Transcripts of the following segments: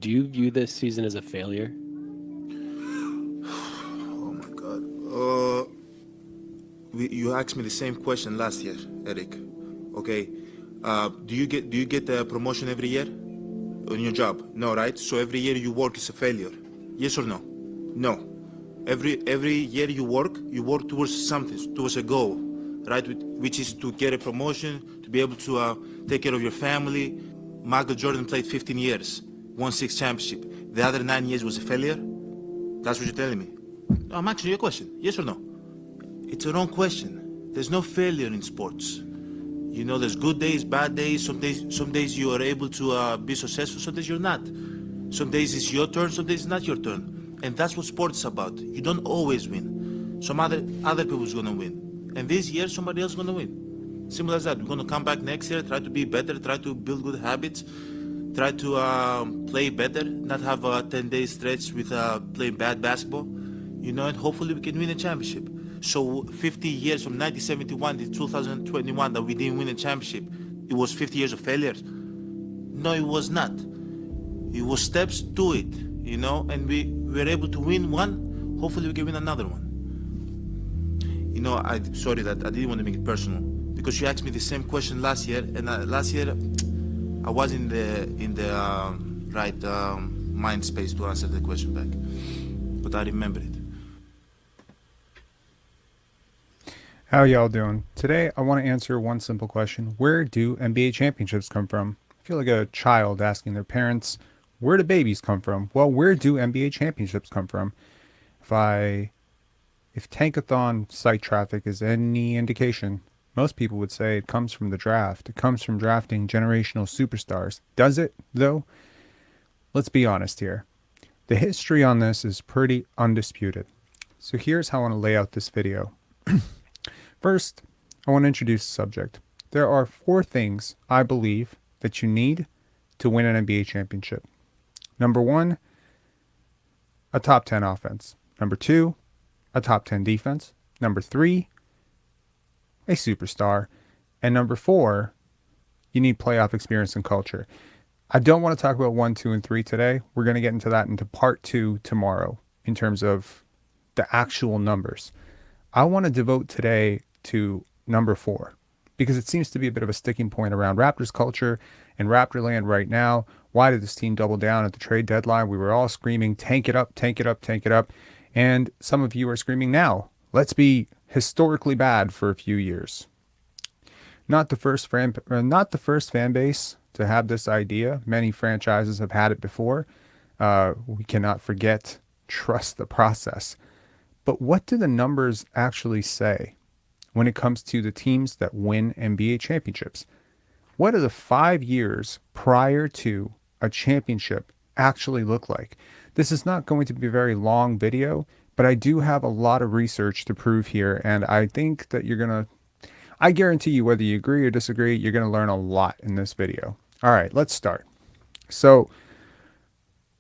do you view this season as a failure? Oh my God. You asked me the same question last year, Eric. Okay. Do you get the promotion every year on your job? No, right? So every year you work is a failure. Yes or no? No. Every year you work towards something, towards a goal, right? Which is to get a promotion, to be able to take care of your family. Michael Jordan played 15 years, won 6 championships. The other 9 years was a failure. That's what you're telling me. No, I'm asking you a question. Yes or no? It's a wrong question. There's no failure in sports. You know, there's good days, bad days. Some days you are able to be successful. Some days you're not. Some days it's your turn. Some days it's not your turn. And that's what sports is about. You don't always win. Some other people's gonna win. And this year somebody else is gonna win. Simple as that. We're gonna come back next year, try to be better, try to build good habits, try to play better, not have a 10-day stretch with playing bad basketball. You know, and hopefully we can win a championship. So 50 years from 1971 to 2021 that we didn't win a championship, it was 50 years of failures? No, it was not. It was steps to it, you know, and we were able to win one. Hopefully we can win another one. You know, sorry that I didn't want to make it personal, because you asked me the same question last year, and last year I was in the right mind space to answer the question back, but I remember it. How y'all doing? Today I want to answer one simple question. Where do NBA championships come from? I feel like a child asking their parents, where do babies come from? Well, where do NBA championships come from? If Tankathon site traffic is any indication, most people would say it comes from the draft. It comes from drafting generational superstars. Does it, though? Let's be honest here. The history on this is pretty undisputed. So here's how I want to lay out this video. First, I want to introduce the subject. There are 4 things I believe that you need to win an NBA championship. Number 1, a top 10 offense. Number 2, a top 10 defense. Number 3, a superstar. And number 4, you need playoff experience and culture. I don't want to talk about 1, 2, and 3 today. We're going to get into that into part 2 tomorrow in terms of the actual numbers. I want to devote today to number 4, because it seems to be a bit of a sticking point around Raptors culture and Raptorland right now. Why did this team double down at the trade deadline? We were all screaming, tank it up, tank it up, tank it up. And some of you are screaming now, let's be historically bad for a few years. Not the first fan base to have this idea. Many franchises have had it before. We cannot forget, trust the process. But what do the numbers actually say when it comes to the teams that win NBA championships? What do the 5 years prior to a championship actually look like? This is not going to be a very long video, but I do have a lot of research to prove here, and I think that I guarantee you, whether you agree or disagree, you're going to learn a lot in this video. All right, let's start. So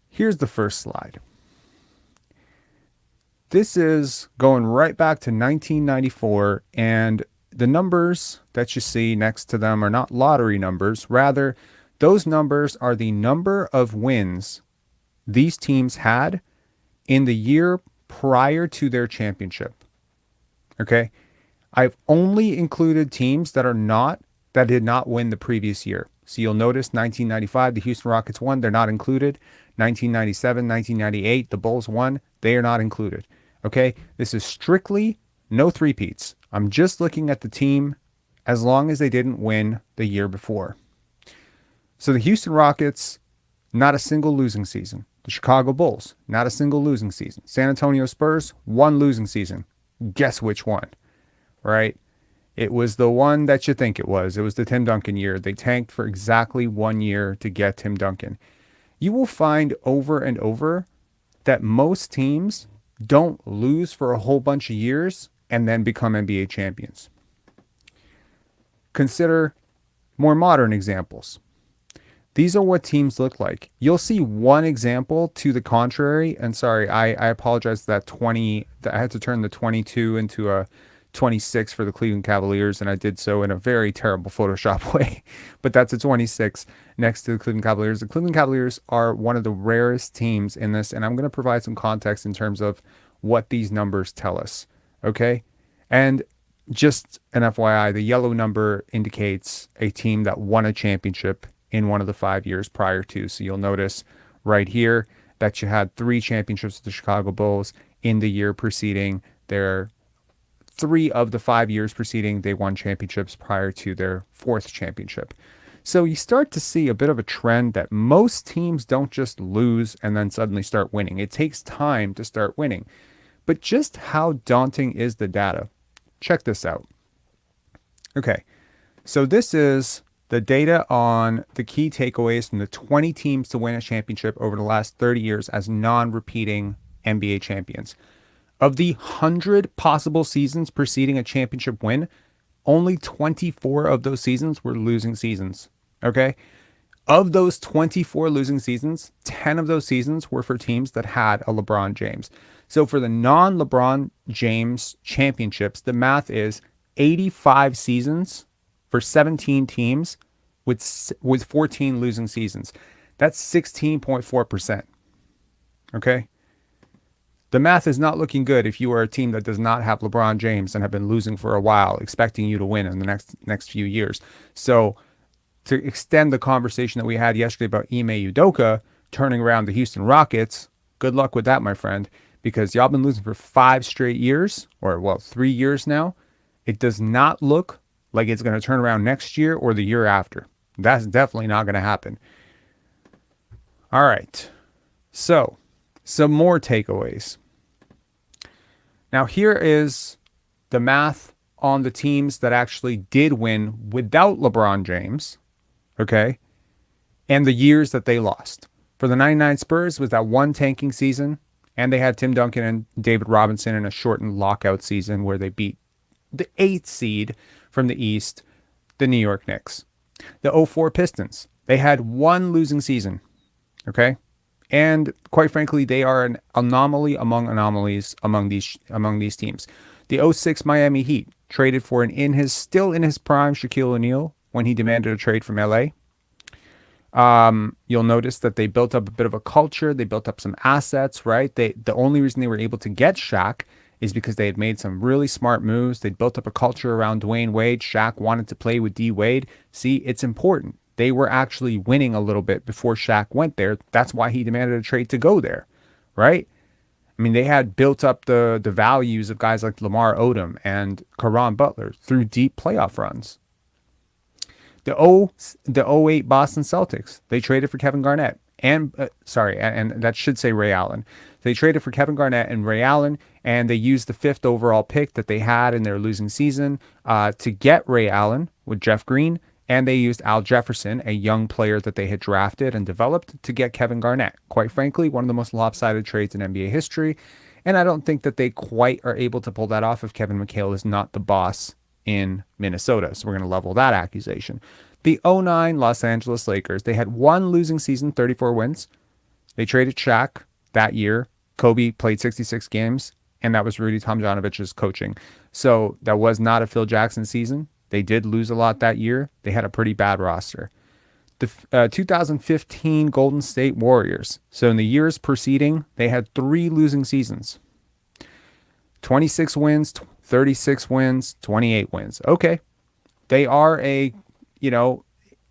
here's the first slide. This is going right back to 1994, and the numbers that you see next to them are not lottery numbers. Rather, those numbers are the number of wins these teams had in the year prior to their championship. Okay? I've only included teams that did not win the previous year. So you'll notice 1995, the Houston Rockets won. They're not included. 1997, 1998, the Bulls won. They are not included. Okay? This is strictly no three-peats. I'm just looking at the team as long as they didn't win the year before. So the Houston Rockets, not a single losing season. The Chicago Bulls, not a single losing season. San Antonio Spurs, 1 losing season. Guess which one, right? It was the one that you think it was. It was the Tim Duncan year. They tanked for exactly 1 year to get Tim Duncan. You will find over and over that most teams don't lose for a whole bunch of years and then become NBA champions. Consider more modern examples. These are what teams look like. You'll see one example to the contrary. And sorry, I apologize that I had to turn the 22 into a 26 for the Cleveland Cavaliers, and I did so in a very terrible Photoshop way, but that's a 26 next to the Cleveland Cavaliers. The Cleveland Cavaliers are one of the rarest teams in this, and I'm going to provide some context in terms of what these numbers tell us, okay? And just an FYI, the yellow number indicates a team that won a championship in one of the 5 years prior to. So you'll notice right here that you had 3 championships with the Chicago Bulls in the year preceding. Their 3 of the 5 years preceding, they won championships prior to their 4th championship. So you start to see a bit of a trend that most teams don't just lose and then suddenly start winning. It takes time to start winning. But just how daunting is the data? Check this out. Okay, so this is the data on the key takeaways from the 20 teams to win a championship over the last 30 years as non-repeating NBA champions. Of the 100 possible seasons preceding a championship win, only 24 of those seasons were losing seasons. Okay? Of those 24 losing seasons, 10 of those seasons were for teams that had a LeBron James. So for the non-LeBron James championships, the math is 85 seasons for 17 teams with 14 losing seasons. That's 16.4%. Okay? The math is not looking good if you are a team that does not have LeBron James and have been losing for a while, expecting you to win in the next few years. So to extend the conversation that we had yesterday about Ime Udoka turning around the Houston Rockets, good luck with that, my friend, because y'all been losing for 5 straight years, or 3 years now. It does not look like it's going to turn around next year or the year after. That's definitely not going to happen. All right. So, some more takeaways. Now, here is the math on the teams that actually did win without LeBron James, okay, and the years that they lost. For the 99 Spurs was that one tanking season, and they had Tim Duncan and David Robinson in a shortened lockout season where they beat the 8th seed from the East, the New York Knicks. The 04 Pistons, they had one losing season, okay? And quite frankly, they are an anomaly among anomalies among these teams. The 06 Miami Heat traded for still in his prime Shaquille O'Neal when he demanded a trade from LA. You'll notice that they built up a bit of a culture. They built up some assets, right? The only reason they were able to get Shaq is because they had made some really smart moves. They built up a culture around Dwayne Wade. Shaq wanted to play with D Wade. See, it's important. They were actually winning a little bit before Shaq went there. That's why he demanded a trade to go there, right? I mean, they had built up the values of guys like Lamar Odom and Caron Butler through deep playoff runs. The 08 Boston Celtics, they traded for Kevin Garnett and that should say Ray Allen. They traded for Kevin Garnett and Ray Allen, and they used the 5th overall pick that they had in their losing season to get Ray Allen with Jeff Green, and they used Al Jefferson, a young player that they had drafted and developed, to get Kevin Garnett. Quite frankly, one of the most lopsided trades in NBA history, and I don't think that they quite are able to pull that off if Kevin McHale is not the boss in Minnesota. So we're going to level that accusation. The 09 Los Angeles Lakers, they had one losing season, 34 wins. They traded Shaq that year. Kobe played 66 games, and that was Rudy Tomjanovich's coaching. So that was not a Phil Jackson season. They did lose a lot that year. They had a pretty bad roster. The 2015 Golden State Warriors. So in the years preceding, they had 3 losing seasons. 26 wins, 36 wins, 28 wins. Okay. They are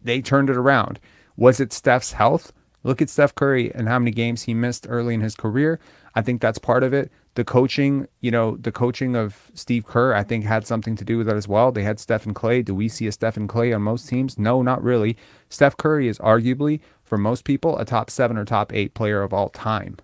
they turned it around. Was it Steph's health? Look at Steph Curry and how many games he missed early in his career. I think that's part of it. The coaching of Steve Kerr, I think, had something to do with that as well. They had Steph and Clay. Do we see a Steph and Clay on most teams? No, not really. Steph Curry is arguably, for most people, a top 7 or top 8 player of all time.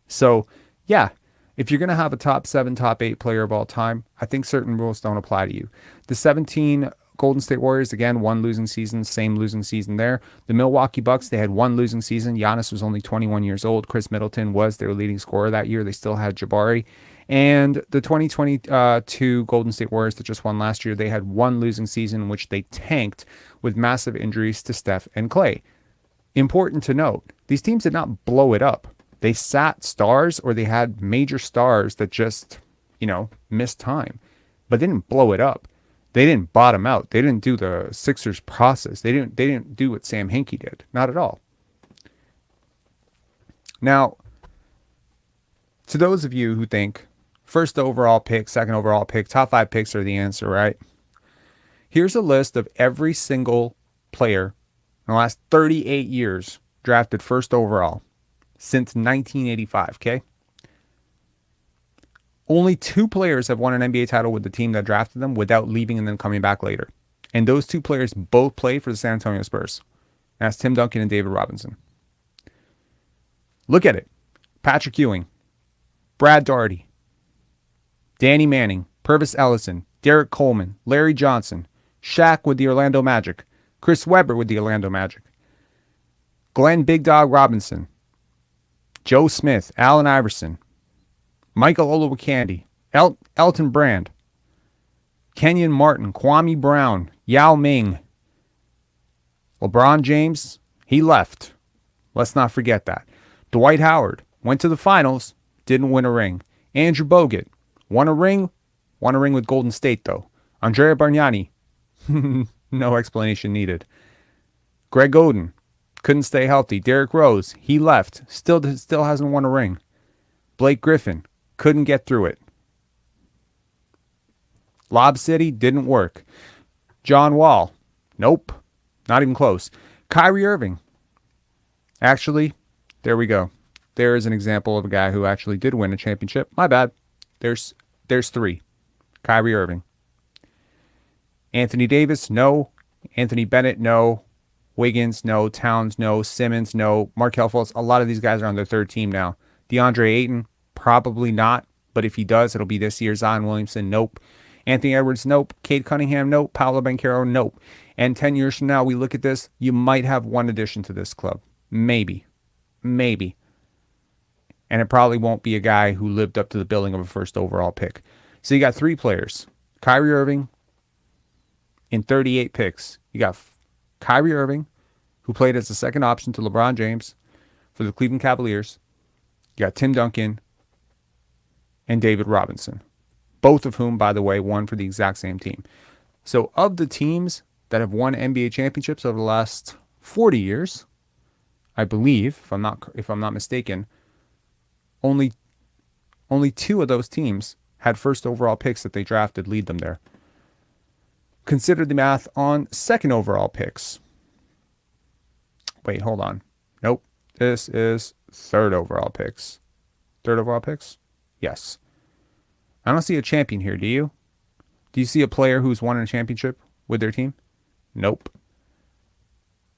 So, yeah, if you're going to have a top 7, top 8 player of all time, I think certain rules don't apply to you. The 17 Golden State Warriors, again, one losing season, same losing season there. The Milwaukee Bucks, they had one losing season. Giannis was only 21 years old. Chris Middleton was their leading scorer that year. They still had Jabari. And the 2022 Golden State Warriors that just won last year, they had one losing season in which they tanked with massive injuries to Steph and Clay. Important to note, these teams did not blow it up. They sat stars, or they had major stars that just, missed time. but they didn't blow it up. They didn't bottom out. They didn't do the Sixers process. They didn't do what Sam Hinkie did. Not at all. Now, to those of you who think first overall pick, second overall pick, top 5 picks are the answer, right? Here's a list of every single player in the last 38 years drafted first overall since 1985, okay? Only 2 players have won an NBA title with the team that drafted them without leaving and then coming back later. And those 2 players both play for the San Antonio Spurs. That's Tim Duncan and David Robinson. Look at it. Patrick Ewing, Brad Daugherty, Danny Manning, Purvis Ellison, Derek Coleman, Larry Johnson, Shaq with the Orlando Magic, Chris Webber with the Orlando Magic, Glenn Big Dog Robinson, Joe Smith, Allen Iverson, Michael Olowokandi, Elton Brand, Kenyon Martin, Kwame Brown, Yao Ming, LeBron James, he left. Let's not forget that. Dwight Howard went to the finals, didn't win a ring. Andrew Bogut won a ring with Golden State though. Andrea Bargnani, no explanation needed. Greg Oden couldn't stay healthy. Derrick Rose, he left, still hasn't won a ring. Blake Griffin couldn't get through it. Lob City didn't work. John Wall, nope, not even close. Kyrie Irving, actually, there we go. There is an example of a guy who actually did win a championship. My bad. There's 3. Kyrie Irving. Anthony Davis, no. Anthony Bennett, no. Wiggins, no. Towns, no. Simmons, no. Markelle Fultz, a lot of these guys are on their 3rd team now. DeAndre Ayton, probably not. But if he does, it'll be this year. Zion Williamson, nope. Anthony Edwards, nope. Cade Cunningham, nope. Paolo Banchero, nope. And 10 years from now, we look at this, you might have one addition to this club. Maybe. And it probably won't be a guy who lived up to the billing of a first overall pick. So you got 3 players. Kyrie Irving in 38 picks. You got Kyrie Irving, who played as the second option to LeBron James for the Cleveland Cavaliers. You got Tim Duncan and David Robinson. Both of whom, by the way, won for the exact same team. So of the teams that have won NBA championships over the last 40 years, I believe, if I'm not mistaken, only 2 of those teams had first overall picks that they drafted lead them there. Consider the math on second overall picks. Wait, hold on. Nope. This is third overall picks. Third overall picks? Yes. I don't see a champion here, do you? Do you see a player who's won a championship with their team? Nope.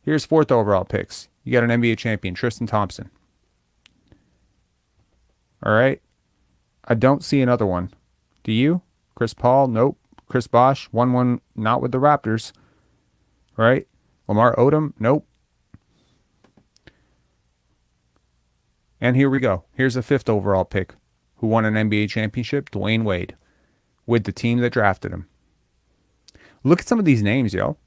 Here's fourth overall picks. You got an NBA champion, Tristan Thompson. All right. I don't see another one. Do you? Chris Paul? Nope. Chris Bosh? Won one not with the Raptors. Right? Lamar Odom? Nope. And here we go. Here's a fifth overall pick who won an NBA championship, Dwayne Wade, with the team that drafted him. Look at some of these names, yo.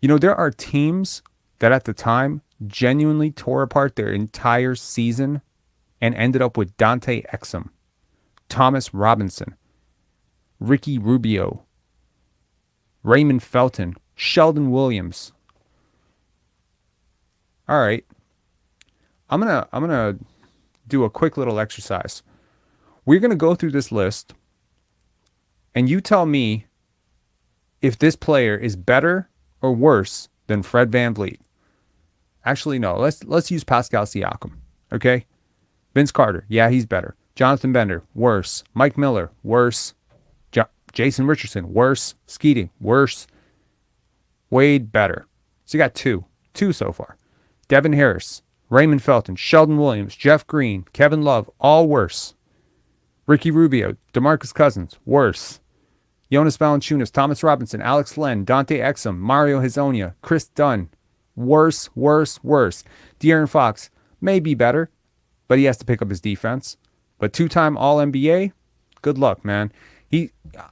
You know, there are teams that at the time genuinely tore apart their entire season and ended up with Dante Exum, Thomas Robinson, Ricky Rubio, Raymond Felton, Sheldon Williams. All right. I'm gonna do a quick little exercise. We're gonna go through this list, and you tell me if this player is better or worse than Fred VanVleet. Actually, no. Let's use Pascal Siakam. Okay. Vince Carter, yeah, he's better. Jonathan Bender, worse. Mike Miller, worse. Jason Richardson, worse. Skeeting, worse. Wade, better. So you got two so far. Devin Harris, Raymond Felton, Sheldon Williams, Jeff Green, Kevin Love, all worse. Ricky Rubio, DeMarcus Cousins, worse. Jonas Valanciunas, Thomas Robinson, Alex Len, Dante Exum, Mario Hezonja, Chris Dunn, worse. De'Aaron Fox may be better, but he has to pick up his defense. But 2-time All-NBA, good luck, man.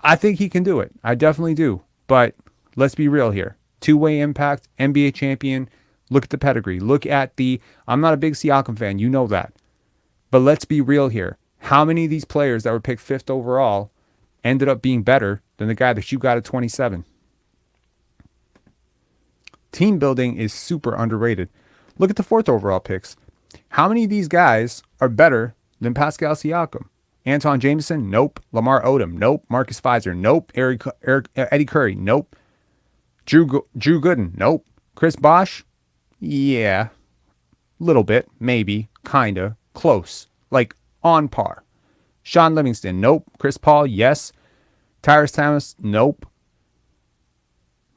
I think he can do it. I definitely do. But let's be real here. 2-way impact, NBA champion. Look at the pedigree. Look at I'm not a big Siakam fan. You know that. But let's be real here. How many of these players that were picked 5th overall ended up being better than the guy that you got at 27. Team building is super underrated. Look at the 4th overall picks. How many of these guys are better than Pascal Siakam? Anton Jameson? Nope. Lamar Odom? Nope. Marcus Fizer? Nope. Eddie Curry? Nope. Drew Gooden? Nope. Chris Bosh? Yeah. Little bit. Maybe. Kinda. Close. Like on par. Sean Livingston? Nope. Chris Paul? Yes. Tyrese Thomas? Nope.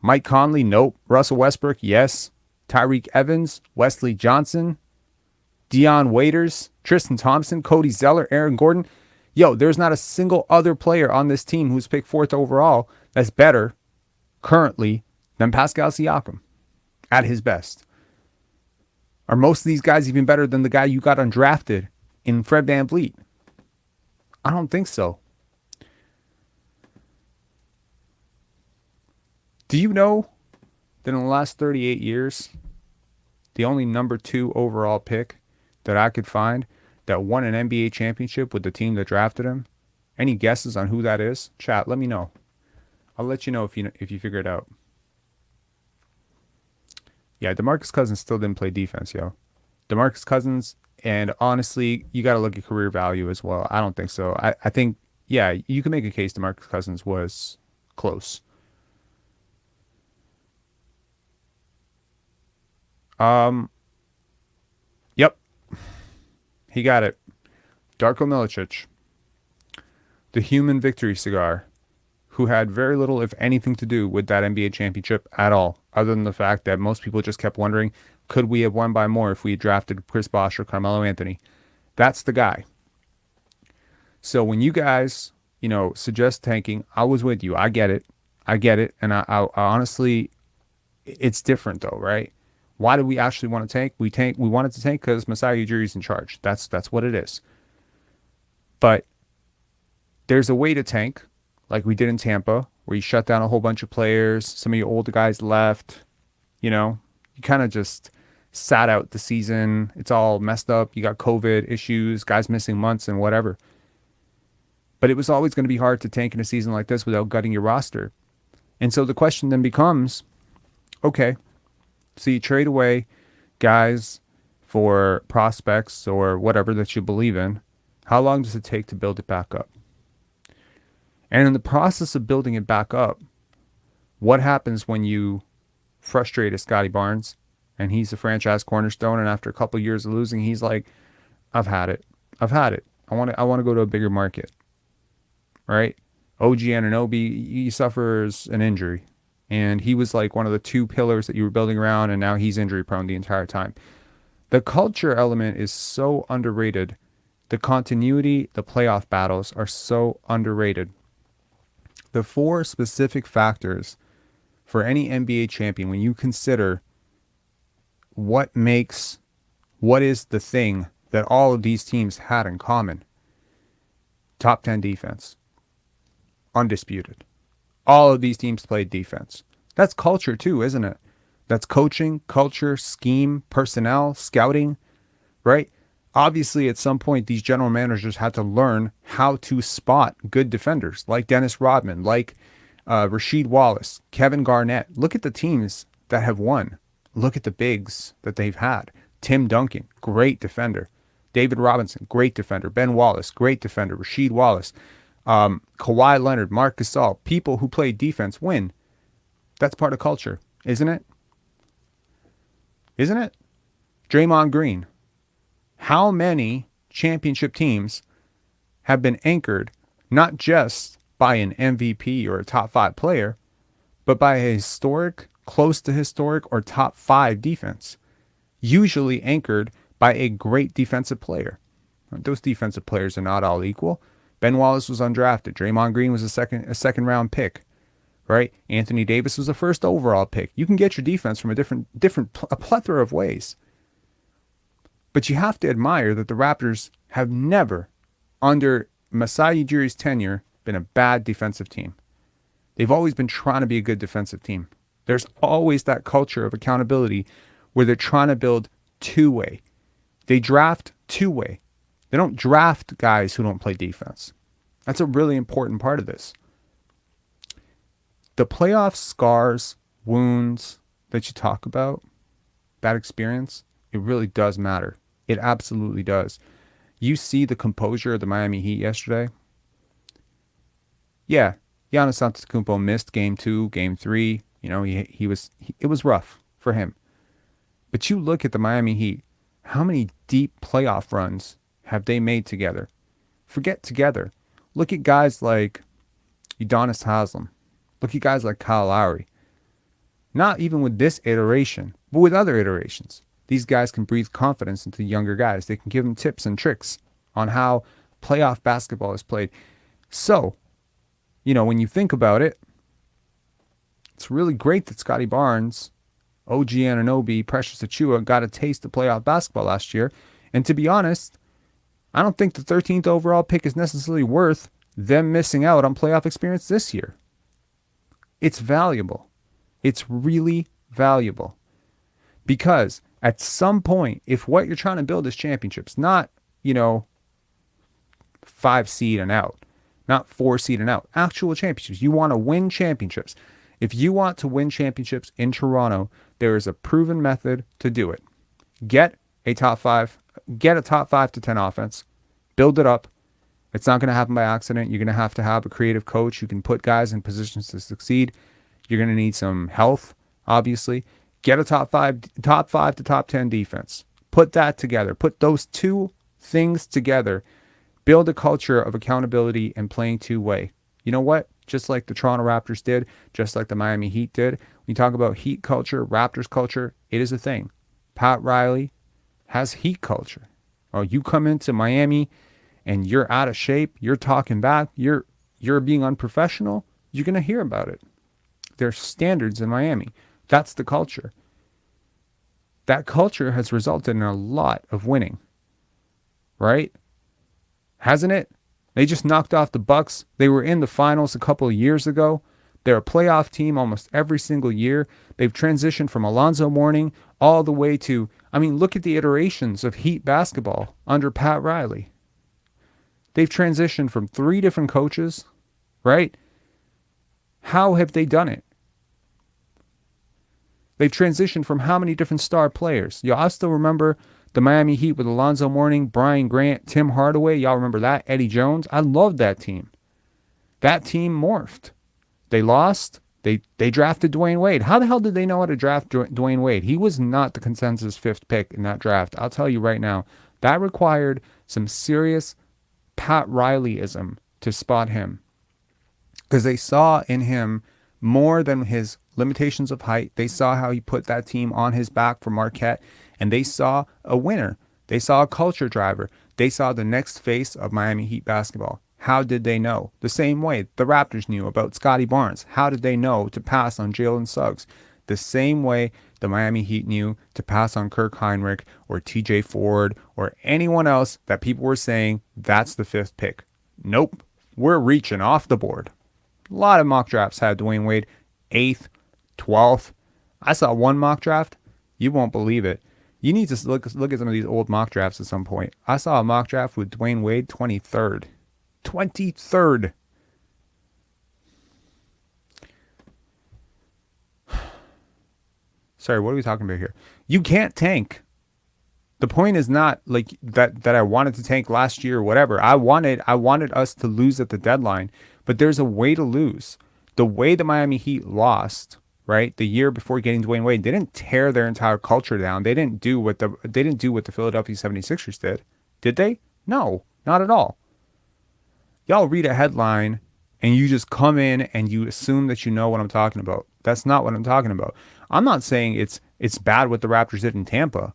Mike Conley? Nope. Russell Westbrook? Yes. Tyreek Evans? Wesley Johnson? Deion Waiters? Tristan Thompson? Cody Zeller? Aaron Gordon? Yo, there's not a single other player on this team who's picked 4th overall that's better currently than Pascal Siakam at his best. Are most of these guys even better than the guy you got undrafted in Fred VanVleet? I don't think so. Do you know that in the last 38 years, the only number 2 overall pick that I could find that won an NBA championship with the team that drafted him? Any guesses on who that is? Chat, let me know. I'll let you know if you figure it out. Yeah, DeMarcus Cousins still didn't play defense, yo. DeMarcus Cousins, and honestly, you got to look at career value as well. I don't think so. I think, yeah, you can make a case DeMarcus Cousins was close. Yep. He got it. Darko Milicic, the human victory cigar, who had very little, if anything, to do with that NBA championship at all, other than the fact that most people just kept wondering, could we have won by more if we had drafted Chris Bosh or Carmelo Anthony? That's the guy. So when you guys, suggest tanking, I was with you. I get it. And I honestly, it's different though, right? Why do we actually want to tank? We wanted to tank because Masai Ujiri's in charge. That's what it is. But there's a way to tank, like we did in Tampa, where you shut down a whole bunch of players. Some of your older guys left. You kind of just sat out the season. It's all messed up. You got COVID issues, guys missing months and whatever. But it was always going to be hard to tank in a season like this without gutting your roster. And so the question then becomes, okay, so you trade away guys for prospects or whatever that you believe in. How long does it take to build it back up? And in the process of building it back up, what happens when you frustrate a Scotty Barnes and he's a franchise cornerstone, and after a couple of years of losing, he's like, I've had it. I want to go to a bigger market. Right? OG Anunoby, he suffers an injury. And he was like one of the 2 pillars that you were building around, and now he's injury prone the entire time. The culture element is so underrated. The continuity, the playoff battles are so underrated. The 4 specific factors for any NBA champion, when you consider what is the thing that all of these teams had in common. Top 10 defense. Undisputed. All of these teams played defense. That's culture too, isn't it? That's coaching, culture, scheme, personnel, scouting, right? Obviously, at some point, these general managers had to learn how to spot good defenders, like Dennis Rodman, like Rasheed Wallace, Kevin Garnett. Look at the teams that have won. Look at the bigs that they've had. Tim Duncan, great defender. David Robinson, great defender. Ben Wallace, great defender. Rasheed Wallace. Kawhi Leonard, Marc Gasol, people who play defense win. That's part of culture, isn't it? Isn't it? Draymond Green. How many championship teams have been anchored not just by an MVP or a top 5 player, but by a historic, close to historic, or top 5 defense? Usually anchored by a great defensive player. Those defensive players are not all equal. Ben Wallace was undrafted. Draymond Green was a second round pick, right? Anthony Davis was a 1st overall pick. You can get your defense from a plethora of ways. But you have to admire that the Raptors have never, under Masai Ujiri's tenure, been a bad defensive team. They've always been trying to be a good defensive team. There's always that culture of accountability where they're trying to build 2-way. They draft 2-way. They don't draft guys who don't play defense. That's a really important part of this. The playoff scars, wounds that you talk about, that experience, it really does matter. It absolutely does. You see the composure of the Miami Heat yesterday. Yeah, Giannis Antetokounmpo missed game 2, game 3. You know, it was rough for him. But you look at the Miami Heat, how many deep playoff runs have they made together? Forget together. Look at guys like Udonis Haslem. Look at guys like Kyle Lowry. Not even with this iteration, but with other iterations. These guys can breathe confidence into younger guys. They can give them tips and tricks on how playoff basketball is played. So, you know, when you think about it, it's really great that Scotty Barnes, OG Anunoby, Precious Achiuwa got a taste of playoff basketball last year. And to be honest, I don't think the 13th overall pick is necessarily worth them missing out on playoff experience this year. It's valuable. It's really valuable. Because at some point, if what you're trying to build is championships, not, 5 seed and out, not 4 seed and out, actual championships. You want to win championships. If you want to win championships in Toronto, there is a proven method to do it. Get a top 5 to 10 offense, build it up. It's not going to happen by accident. You're going to have a creative coach who can put guys in positions to succeed. You're going to need some health, obviously. Get a top 5 to top 10 defense. Put that together. Put those two things together. Build a culture of accountability and playing two-way. You know what? Just like the Toronto Raptors did, just like the Miami Heat did. When you talk about Heat culture, Raptors culture, it is a thing. Pat Riley has Heat culture. Oh, you come into Miami and you're out of shape, you're talking back, you're being unprofessional, you're going to hear about it. There's standards in Miami. That's the culture. That culture has resulted in a lot of winning. Right? Hasn't it? They just knocked off the Bucks. They were in the finals a couple of years ago. They're a playoff team almost every single year. They've transitioned from Alonzo Mourning all the way to, look at the iterations of Heat basketball under Pat Riley. They've transitioned from 3 different coaches, right? How have they done it? They've transitioned from how many different star players? I still remember the Miami Heat with Alonzo Mourning, Brian Grant, Tim Hardaway. Y'all remember that? Eddie Jones. I loved that team. That team morphed. They lost. They drafted Dwayne Wade. How the hell did they know how to draft Dwayne Wade? He was not the consensus 5th pick in that draft. I'll tell you right now. That required some serious Pat Rileyism to spot him. Because they saw in him more than his limitations of height. They saw how he put that team on his back for Marquette. And they saw a winner. They saw a culture driver. They saw the next face of Miami Heat basketball. How did they know? The same way the Raptors knew about Scotty Barnes. How did they know to pass on Jalen Suggs? The same way the Miami Heat knew to pass on Kirk Heinrich or TJ Ford or anyone else that people were saying, that's the 5th pick. Nope. We're reaching off the board. A lot of mock drafts had Dwayne Wade 8th, 12th. I saw one mock draft. You won't believe it. You need to look at some of these old mock drafts at some point. I saw a mock draft with Dwayne Wade 23rd. 23rd. Sorry, what are we talking about here? You can't tank. The point is not like that I wanted to tank last year or whatever. I wanted us to lose at the deadline, but there's a way to lose. The way the Miami Heat lost, right? The year before getting Dwayne Wade, they didn't tear their entire culture down. They didn't do what the Philadelphia 76ers did. Did they? No, not at all. Y'all read a headline and you just come in and you assume that you know what I'm talking about. That's not what I'm talking about. I'm not saying it's bad what the Raptors did in Tampa.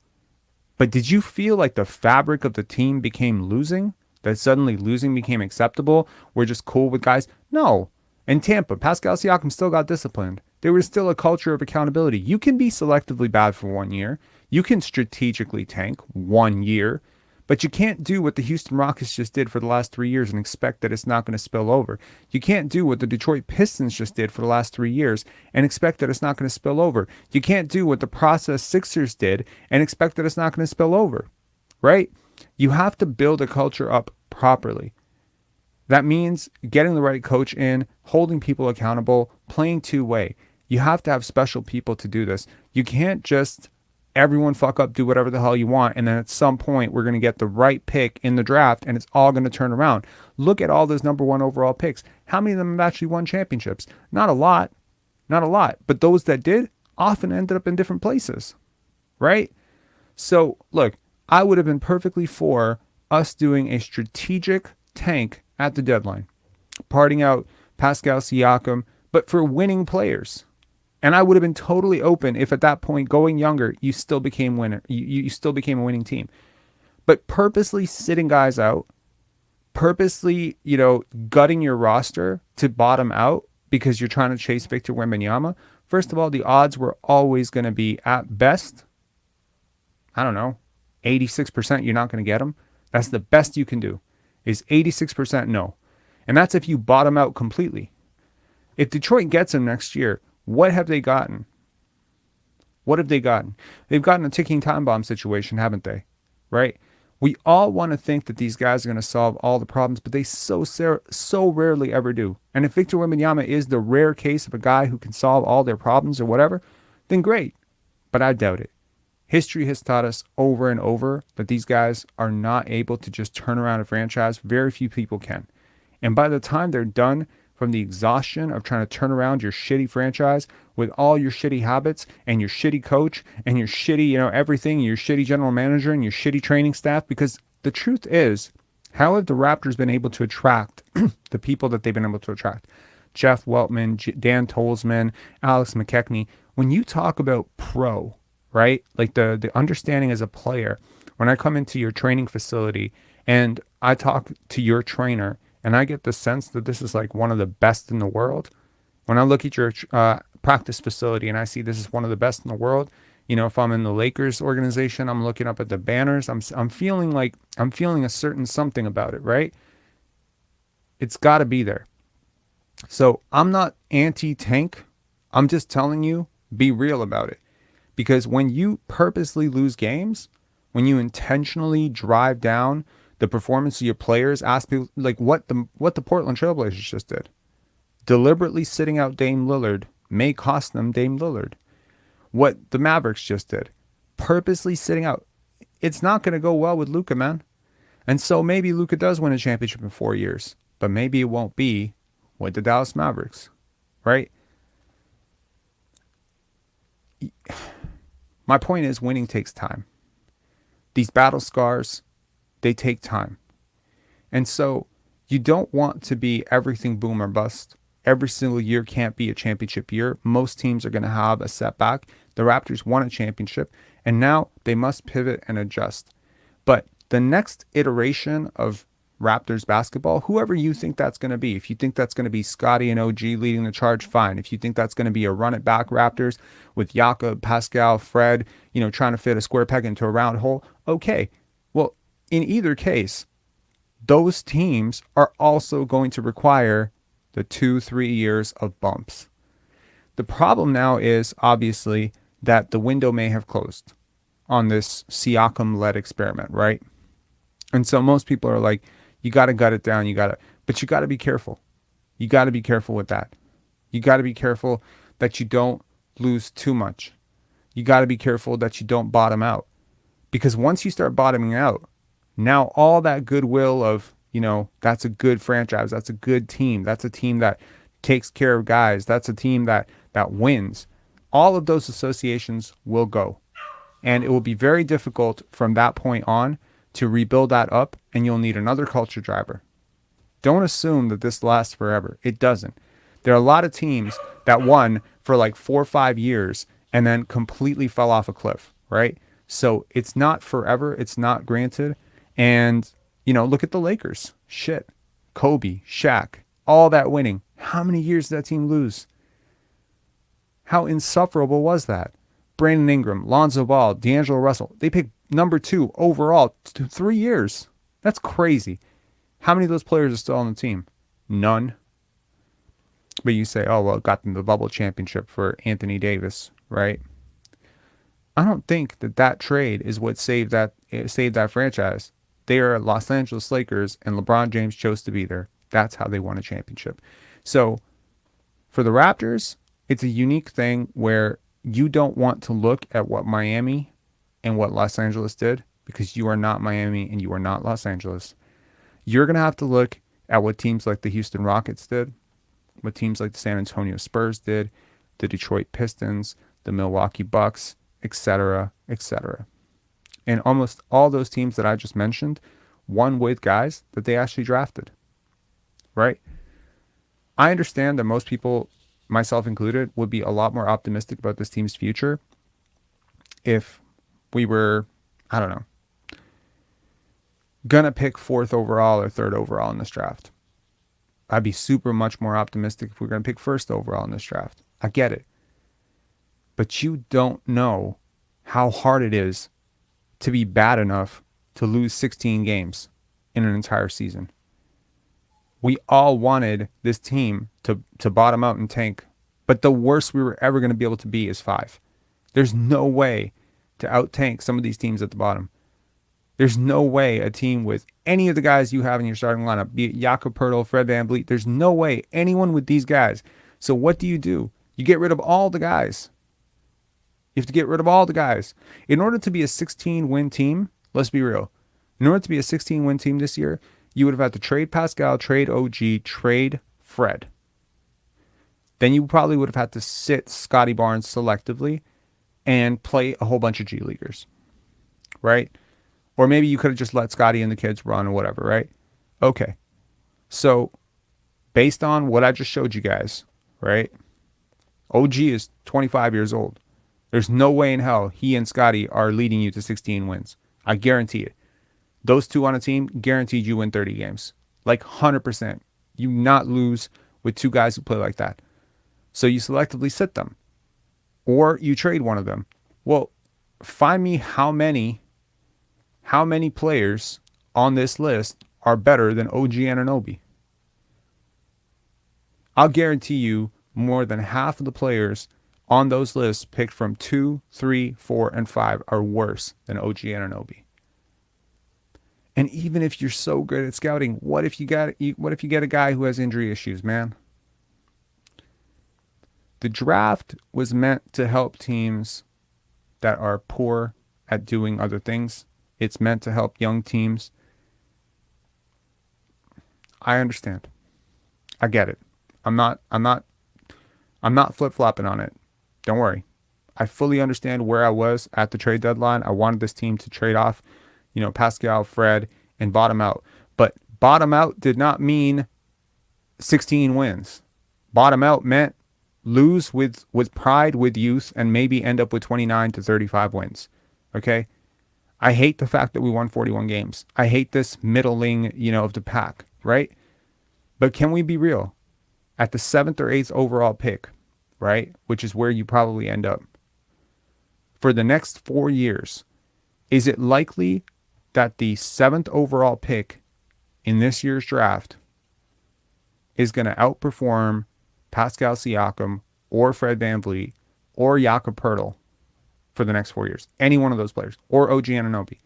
But did you feel like the fabric of the team became losing? That suddenly losing became acceptable? We're just cool with guys? No. In Tampa, Pascal Siakam still got disciplined. There was still a culture of accountability. You can be selectively bad for 1 year. You can strategically tank 1 year. But you can't do what the Houston Rockets just did for the last 3 years and expect that it's not going to spill over. You can't do what the Detroit Pistons just did for the last 3 years and expect that it's not going to spill over. You can't do what the process Sixers did and expect that it's not going to spill over, right? You have to build a culture up properly. That means getting the right coach in, holding people accountable, playing two-way. You have to have special people to do this. You can't just everyone fuck up, do whatever the hell you want, and then at some point we're going to get the right pick in the draft and it's all going to turn around. Look at all those number one overall picks. How many of them have actually won championships? Not a lot. Not a lot. But those that did often ended up in different places, right? So look, I would have been perfectly for us doing a strategic tank at the deadline, parting out Pascal Siakam, but for winning players. And I would have been totally open if at that point, going younger, you still became winner. You still became a winning team. But purposely sitting guys out, purposely, gutting your roster to bottom out because you're trying to chase Victor Wembanyama. First of all, the odds were always going to be at best, I don't know, 86% you're not going to get him. That's the best you can do, is 86% no. And that's if you bottom out completely. If Detroit gets him next year, what have they gotten? What have they gotten? They've gotten a ticking time bomb situation, haven't they? Right? We all want to think that these guys are going to solve all the problems, but they so rarely ever do. And if Victor Wembanyama is the rare case of a guy who can solve all their problems or whatever, then great. But I doubt it. History has taught us over and over that these guys are not able to just turn around a franchise. Very few people can. And by the time they're done from the exhaustion of trying to turn around your shitty franchise with all your shitty habits and your shitty coach and your shitty, everything, your shitty general manager and your shitty training staff, because the truth is, how have the Raptors been able to attract the people that they've been able to attract? Jeff Weltman, Dan Tolzman, Alex McKechnie. When you talk about pro, right? Like the understanding as a player, when I come into your training facility and I talk to your trainer and I get the sense that this is like one of the best in the world. When I look at your practice facility and I see this is one of the best in the world, if I'm in the Lakers organization, I'm looking up at the banners. I'm feeling a certain something about it, right? It's got to be there. So I'm not anti-tank. I'm just telling you, be real about it. Because when you purposely lose games, when you intentionally drive down the performance of your players, ask people like what the Portland Trailblazers just did. Deliberately sitting out Dame Lillard may cost them Dame Lillard. What the Mavericks just did. Purposely sitting out. It's not going to go well with Luka, man. And so maybe Luka does win a championship in 4 years. But maybe it won't be with the Dallas Mavericks. Right? My point is winning takes time. These battle scars, they take time. And so you don't want to be everything boom or bust. Every single year can't be a championship year. Most teams are going to have a setback. The Raptors won a championship, and now they must pivot and adjust. But the next iteration of Raptors basketball, whoever you think that's going to be, if you think that's going to be Scotty and OG leading the charge, fine. If you think that's going to be a run it back Raptors with Jakob, Pascal, Fred, trying to fit a square peg into a round hole, okay. Well, in either case, those teams are also going to require the 2-3 years of bumps. The problem now is obviously that the window may have closed on this Siakam-led experiment, right? And so most people are like, you got to gut it down. But you got to be careful. You got to be careful with that. You got to be careful that you don't lose too much. You got to be careful that you don't bottom out. Because once you start bottoming out, now all that goodwill of, that's a good franchise. That's a good team. That's a team that takes care of guys. That's a team that wins. All of those associations will go. And it will be very difficult from that point on to rebuild that up, and you'll need another culture driver. Don't assume that this lasts forever. It doesn't. There are a lot of teams that won for like 4 or 5 years and then completely fell off a cliff, right? So it's not forever. It's not granted. And, look at the Lakers. Shit. Kobe, Shaq, all that winning. How many years did that team lose? How insufferable was that? Brandon Ingram, Lonzo Ball, D'Angelo Russell. They picked number 2 overall 3 years. That's crazy. How many of those players are still on the team? None. But you say, oh, well, it got them the bubble championship for Anthony Davis, right? I don't think that trade is what saved that franchise. They are Los Angeles Lakers, and LeBron James chose to be there. That's how they won a championship. So for the Raptors, it's a unique thing where you don't want to look at what Miami and what Los Angeles did, because you are not Miami and you are not Los Angeles. You're going to have to look at what teams like the Houston Rockets did, what teams like the San Antonio Spurs did, the Detroit Pistons, the Milwaukee Bucks, etc., etc. And almost all those teams that I just mentioned won with guys that they actually drafted, right? I understand that most people, myself included, would be a lot more optimistic about this team's future if we were, I don't know, gonna pick 4th overall or 3rd overall in this draft. I'd be super much more optimistic if we're gonna pick 1st overall in this draft. I get it. But you don't know how hard it is to be bad enough to lose 16 games in an entire season. We all wanted this team to bottom out and tank, but the worst we were ever going to be able to be is 5. There's no way to out-tank some of these teams at the bottom. There's no way a team with any of the guys you have in your starting lineup, be it Jakob Poeltl, Fred VanVleet, there's no way anyone with these guys. So what do? You get rid of all the guys. You have to get rid of all the guys. In order to be a 16-win team, let's be real. In order to be a 16-win team this year, you would have had to trade Pascal, trade OG, trade Fred. Then you probably would have had to sit Scotty Barnes selectively and play a whole bunch of G Leaguers, right? Or maybe you could have just let Scotty and the kids run or whatever, right? Okay. So based on what I just showed you guys, right? OG is 25 years old. There's no way in hell he and Scotty are leading you to 16 wins. I guarantee it. Those two on a team, guaranteed you win 30 games. Like 100%. You not lose with two guys who play like that. So you selectively sit them. Or you trade one of them. Well, find me how many players on this list are better than OG Anunoby. I'll guarantee you more than half of the players on those lists picked from 2, 3, 4, and 5 are worse than OG Anunoby. And even if you're so good at scouting, what if you get a guy who has injury issues, man? The draft was meant to help teams that are poor at doing other things. It's meant to help young teams. I understand. I get it. I'm not flip-flopping on it. Don't worry. I fully understand where I was at the trade deadline. I wanted this team to trade off, Pascal, Fred, and bottom out. But bottom out did not mean 16 wins. Bottom out meant lose with pride, with youth, and maybe end up with 29 to 35 wins. Okay? I hate the fact that we won 41 games. I hate this middling, of the pack, right? But can we be real? At the 7th or 8th overall pick, right, which is where you probably end up, for the next 4 years, is it likely that the 7th overall pick in this year's draft is going to outperform Pascal Siakam or Fred VanVleet or Jakob Poeltl for the next 4 years? Any one of those players, or OG Anunoby?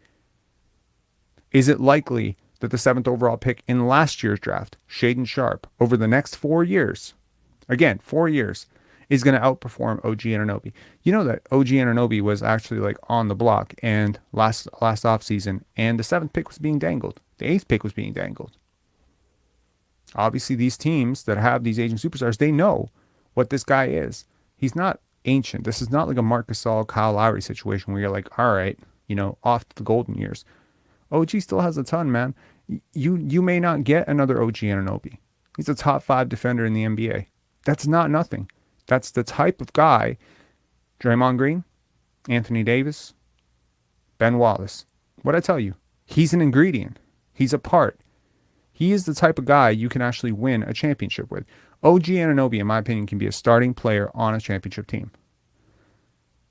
Is it likely that the 7th overall pick in last year's draft, Shaedon Sharpe, over the next 4 years, again, 4 years, is going to outperform OG Anunoby? You know that OG Anunoby was actually on the block and last offseason, and the 7th pick was being dangled. The 8th pick was being dangled. Obviously, these teams that have these aging superstars, they know what this guy is. He's not ancient. This is not like a Marc Gasol, Kyle Lowry situation where you're like, all right, off to the golden years. OG still has a ton, man. You may not get another OG Anunoby. He's a top 5 defender in the NBA. That's not nothing. That's the type of guy, Draymond Green, Anthony Davis, Ben Wallace. What'd I tell you? He's an ingredient. He's a part. He is the type of guy you can actually win a championship with. OG Anunoby, in my opinion, can be a starting player on a championship team.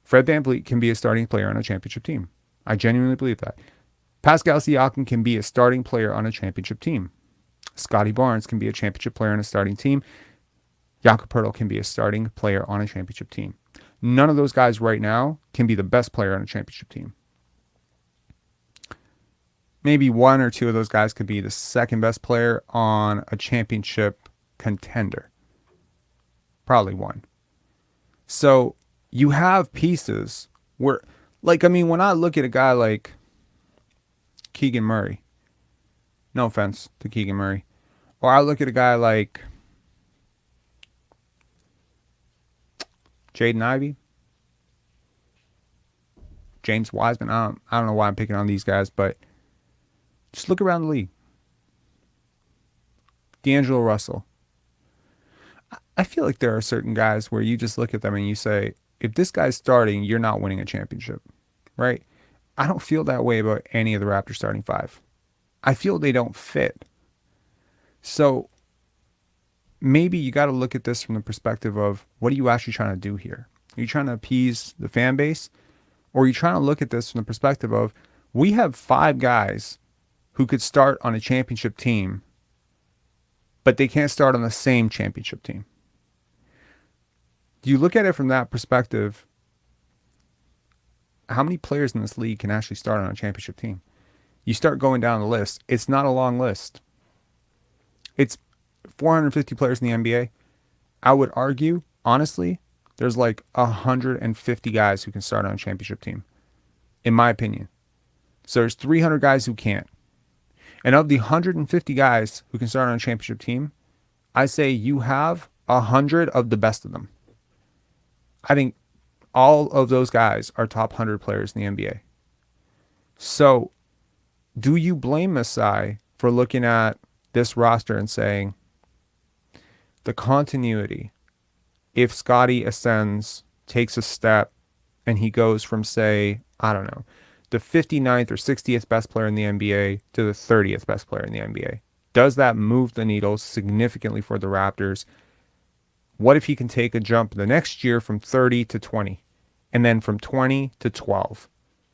Fred VanVleet can be a starting player on a championship team. I genuinely believe that. Pascal Siakam can be a starting player on a championship team. Scotty Barnes can be a championship player on a starting team. Jakob Poeltl can be a starting player on a championship team. None of those guys right now can be the best player on a championship team. maybe one or two of those guys could be the second best player on a championship contender. Probably one. So you have pieces where, like, I mean, when I look at a guy like Keegan Murray, no offense to Keegan Murray, or I look at a guy like Jaden Ivey, James Wiseman. I don't know why I'm picking on these guys, but just look around the league. D'Angelo Russell. I feel like there are certain guys where you just look at them and you say, if this guy's starting, you're not winning a championship, right? I don't feel that way about any of the Raptors starting five. I feel they don't fit. So maybe you got to look at this from the perspective of, what are you actually trying to do here? Are you trying to appease the fan base? Or are you trying to look at this from the perspective of, we have 5 guys who could start on a championship team, but they can't start on the same championship team? Do you look at it from that perspective? How many players in this league can actually start on a championship team? You start going down the list. It's not a long list. It's 450 players in the NBA. I would argue, honestly, there's like 150 guys who can start on a championship team, in my opinion. So there's 300 guys who can't. And of the 150 guys who can start on a championship team, I say you have 100 of the best of them. I think all of those guys are top 100 players in the NBA. So do you blame Masai for looking at this roster and saying the continuity, if Scottie ascends, takes a step, and he goes from, say, I don't know, the 59th or 60th best player in the NBA to the 30th best player in the NBA, does that move the needle significantly for the Raptors? What if he can take a jump the next year from 30 to 20, and then from 20 to 12,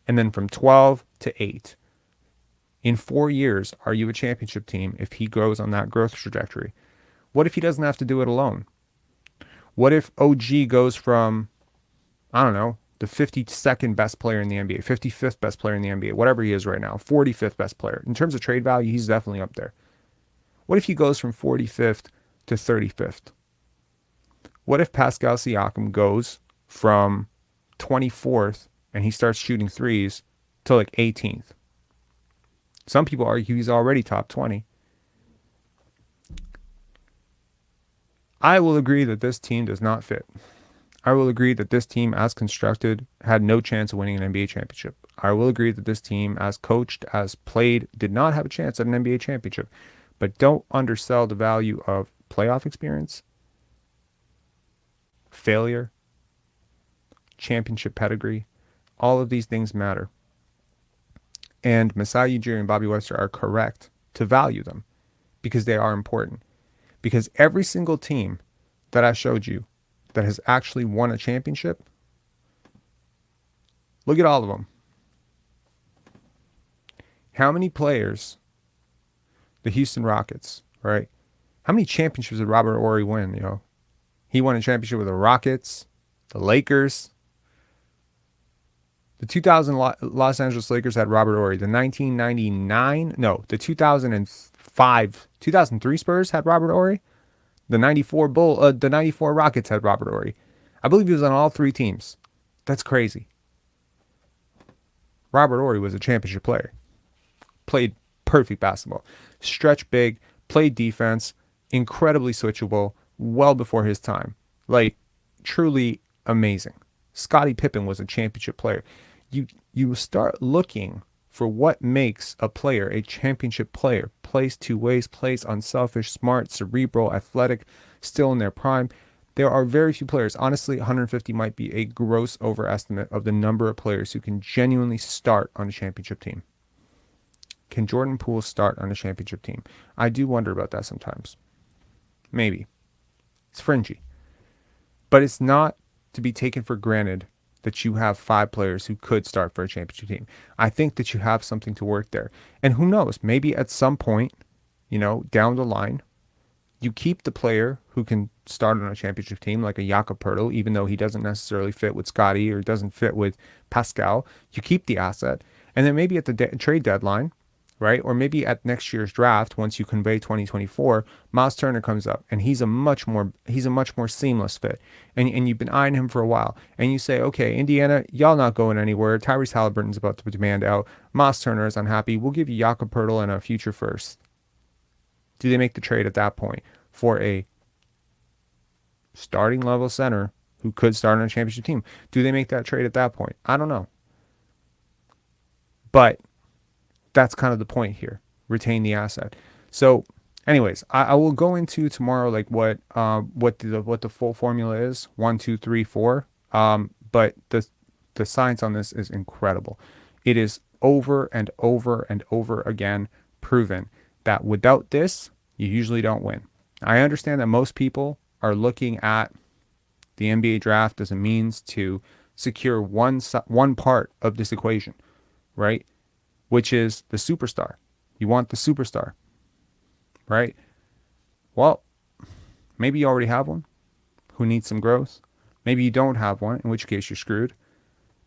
and then from 12 to 8? In 4 years, are you a championship team if he goes on that growth trajectory? What if he doesn't have to do it alone? What if OG goes from, I don't know, the 52nd best player in the NBA, 55th best player in the NBA, whatever he is right now, 45th best player. In terms of trade value, he's definitely up there. What if he goes from 45th to 35th? What if Pascal Siakam goes from 24th and he starts shooting threes to like 18th? Some people argue he's already top 20. I will agree that this team does not fit. I will agree that this team, as constructed, had no chance of winning an NBA championship. I will agree that this team, as coached, as played, did not have a chance at an NBA championship. But don't undersell the value of playoff experience, failure, championship pedigree. All of these things matter. And Masai Ujiri and Bobby Webster are correct to value them because they are important. Because every single team that I showed you that has actually won a championship, look at all of them. How many players, the Houston Rockets, right? How many championships did Robert Horry win? You know, he won a championship with the Rockets, the Lakers. The 2000 Los Angeles Lakers had Robert Horry. The 2003 Spurs had Robert Horry. The 94 Rockets had Robert Horry. I believe he was on all 3 teams. That's crazy. Robert Horry was a championship player. Played perfect basketball. Stretch big, played defense, incredibly switchable, well before his time. Like, truly amazing. Scottie Pippen was a championship player. You start looking for what makes a player a championship player. Plays 2 ways, plays unselfish, smart, cerebral, athletic, still in their prime. There are very few players. Honestly, 150 might be a gross overestimate of the number of players who can genuinely start on a championship team. Can Jordan Poole start on a championship team? I do wonder about that sometimes. Maybe. It's fringy. But it's not to be taken for granted that you have 5 players who could start for a championship team. I think that you have something to work there. And who knows, maybe at some point, you know, down the line, you keep the player who can start on a championship team, like a Jakob Poeltl, even though he doesn't necessarily fit with Scottie or doesn't fit with Pascal. You keep the asset. And then maybe at the trade deadline, right? Or maybe at next year's draft, once you convey 2024, Miles Turner comes up and he's a much more seamless fit. And you've been eyeing him for a while. And you say, okay, Indiana, y'all not going anywhere. Tyrese Halliburton's about to demand out. Miles Turner is unhappy. We'll give you Jakob Poeltl and a future first. Do they make the trade at that point for a starting level center who could start on a championship team? Do they make that trade at that point? I don't know. But that's kind of the point here. Retain the asset. So anyways, I will go into tomorrow like what the full formula is. 1, 2, 3, 4. But the science on this is incredible. It is over and over and over again proven that without this, you usually don't win. I understand that most people are looking at the NBA draft as a means to secure one part of this equation, right? Which is the superstar. You want the superstar, right? Well, maybe you already have one who needs some growth. Maybe you don't have one, in which case you're screwed.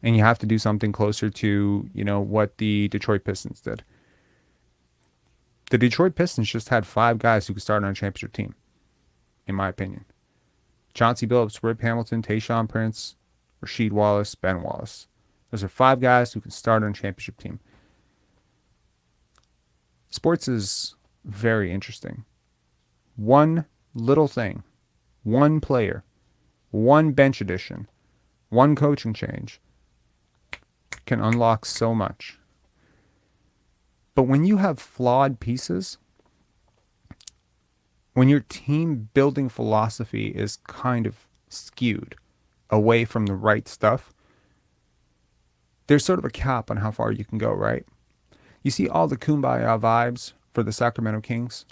And you have to do something closer to, what the Detroit Pistons did. The Detroit Pistons just had 5 guys who could start on a championship team, in my opinion. Chauncey Billups, Rip Hamilton, Tayshaun Prince, Rasheed Wallace, Ben Wallace. Those are 5 guys who can start on a championship team. Sports is very interesting. One little thing, one player, one bench addition, one coaching change can unlock so much. But when you have flawed pieces, when your team building philosophy is kind of skewed away from the right stuff, there's sort of a cap on how far you can go, right? You see all the kumbaya vibes for the Sacramento Kings,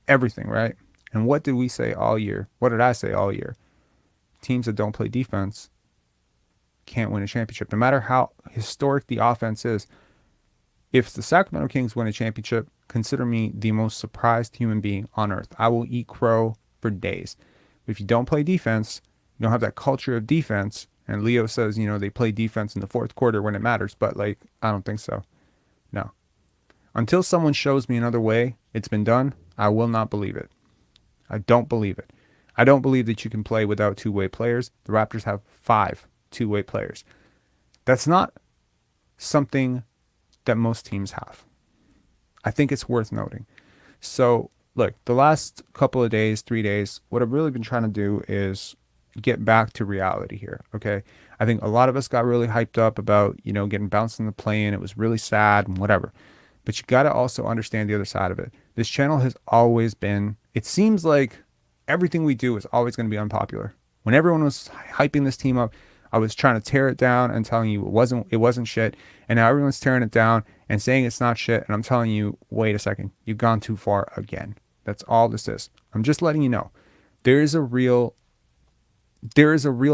everything, right? And what did we say all year? What did I say all year? Teams that don't play defense can't win a championship. No matter how historic the offense is, if the Sacramento Kings win a championship, consider me the most surprised human being on earth. I will eat crow for days. If you don't play defense, you don't have that culture of defense, and Leo says, they play defense in the fourth quarter when it matters, but I don't think so. No. Until someone shows me another way it's been done, I will not believe it. I don't believe it. I don't believe that you can play without two-way players. The Raptors have 5 two-way players. That's not something that most teams have. I think it's worth noting. So, look, the last couple of days, 3 days, what I've really been trying to do is get back to reality here, okay? I think a lot of us got really hyped up about, getting bounced in the play-in. It was really sad and whatever. But you got to also understand the other side of it. This channel has always been, it seems like everything we do is always going to be unpopular. When everyone was hyping this team up, I was trying to tear it down and telling you it wasn't shit. And now everyone's tearing it down and saying it's not shit. And I'm telling you, wait a second, you've gone too far again. That's all this is. I'm just letting you know. There is a real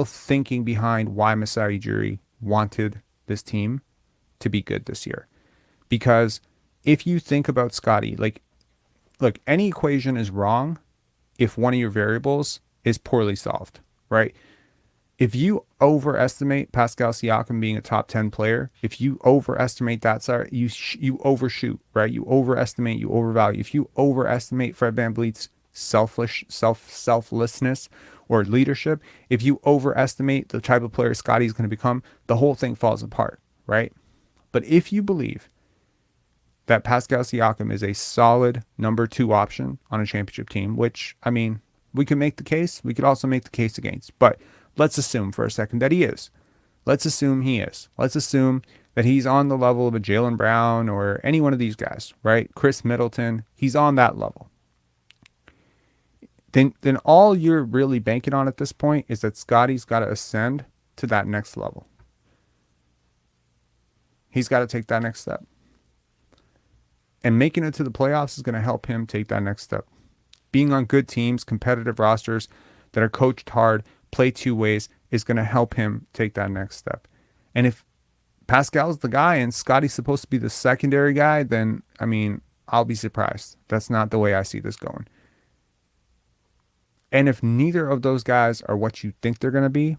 thinking behind why Masai Ujiri wanted this team to be good this year. Because if you think about Scotty, look, any equation is wrong if one of your variables is poorly solved, right? If you overestimate Pascal Siakam being a top 10 player, if you overestimate that, you overshoot, right? You overestimate, you overvalue. If you overestimate Fred VanVleet's selflessness or leadership, if you overestimate the type of player Scotty's going to become, the whole thing falls apart, right? But if you believe that Pascal Siakam is a solid number 2 option on a championship team, which, we can make the case. We could also make the case against. But let's assume for a second that he is. Let's assume he is. Let's assume that he's on the level of a Jaylen Brown or any one of these guys, right? Chris Middleton. He's on that level. Then all you're really banking on at this point is that Scotty's got to ascend to that next level. He's got to take that next step. And making it to the playoffs is going to help him take that next step. Being on good teams, competitive rosters that are coached hard, play 2 ways, is going to help him take that next step. And if Pascal's the guy and Scotty's supposed to be the secondary guy, then, I'll be surprised. That's not the way I see this going. And if neither of those guys are what you think they're going to be,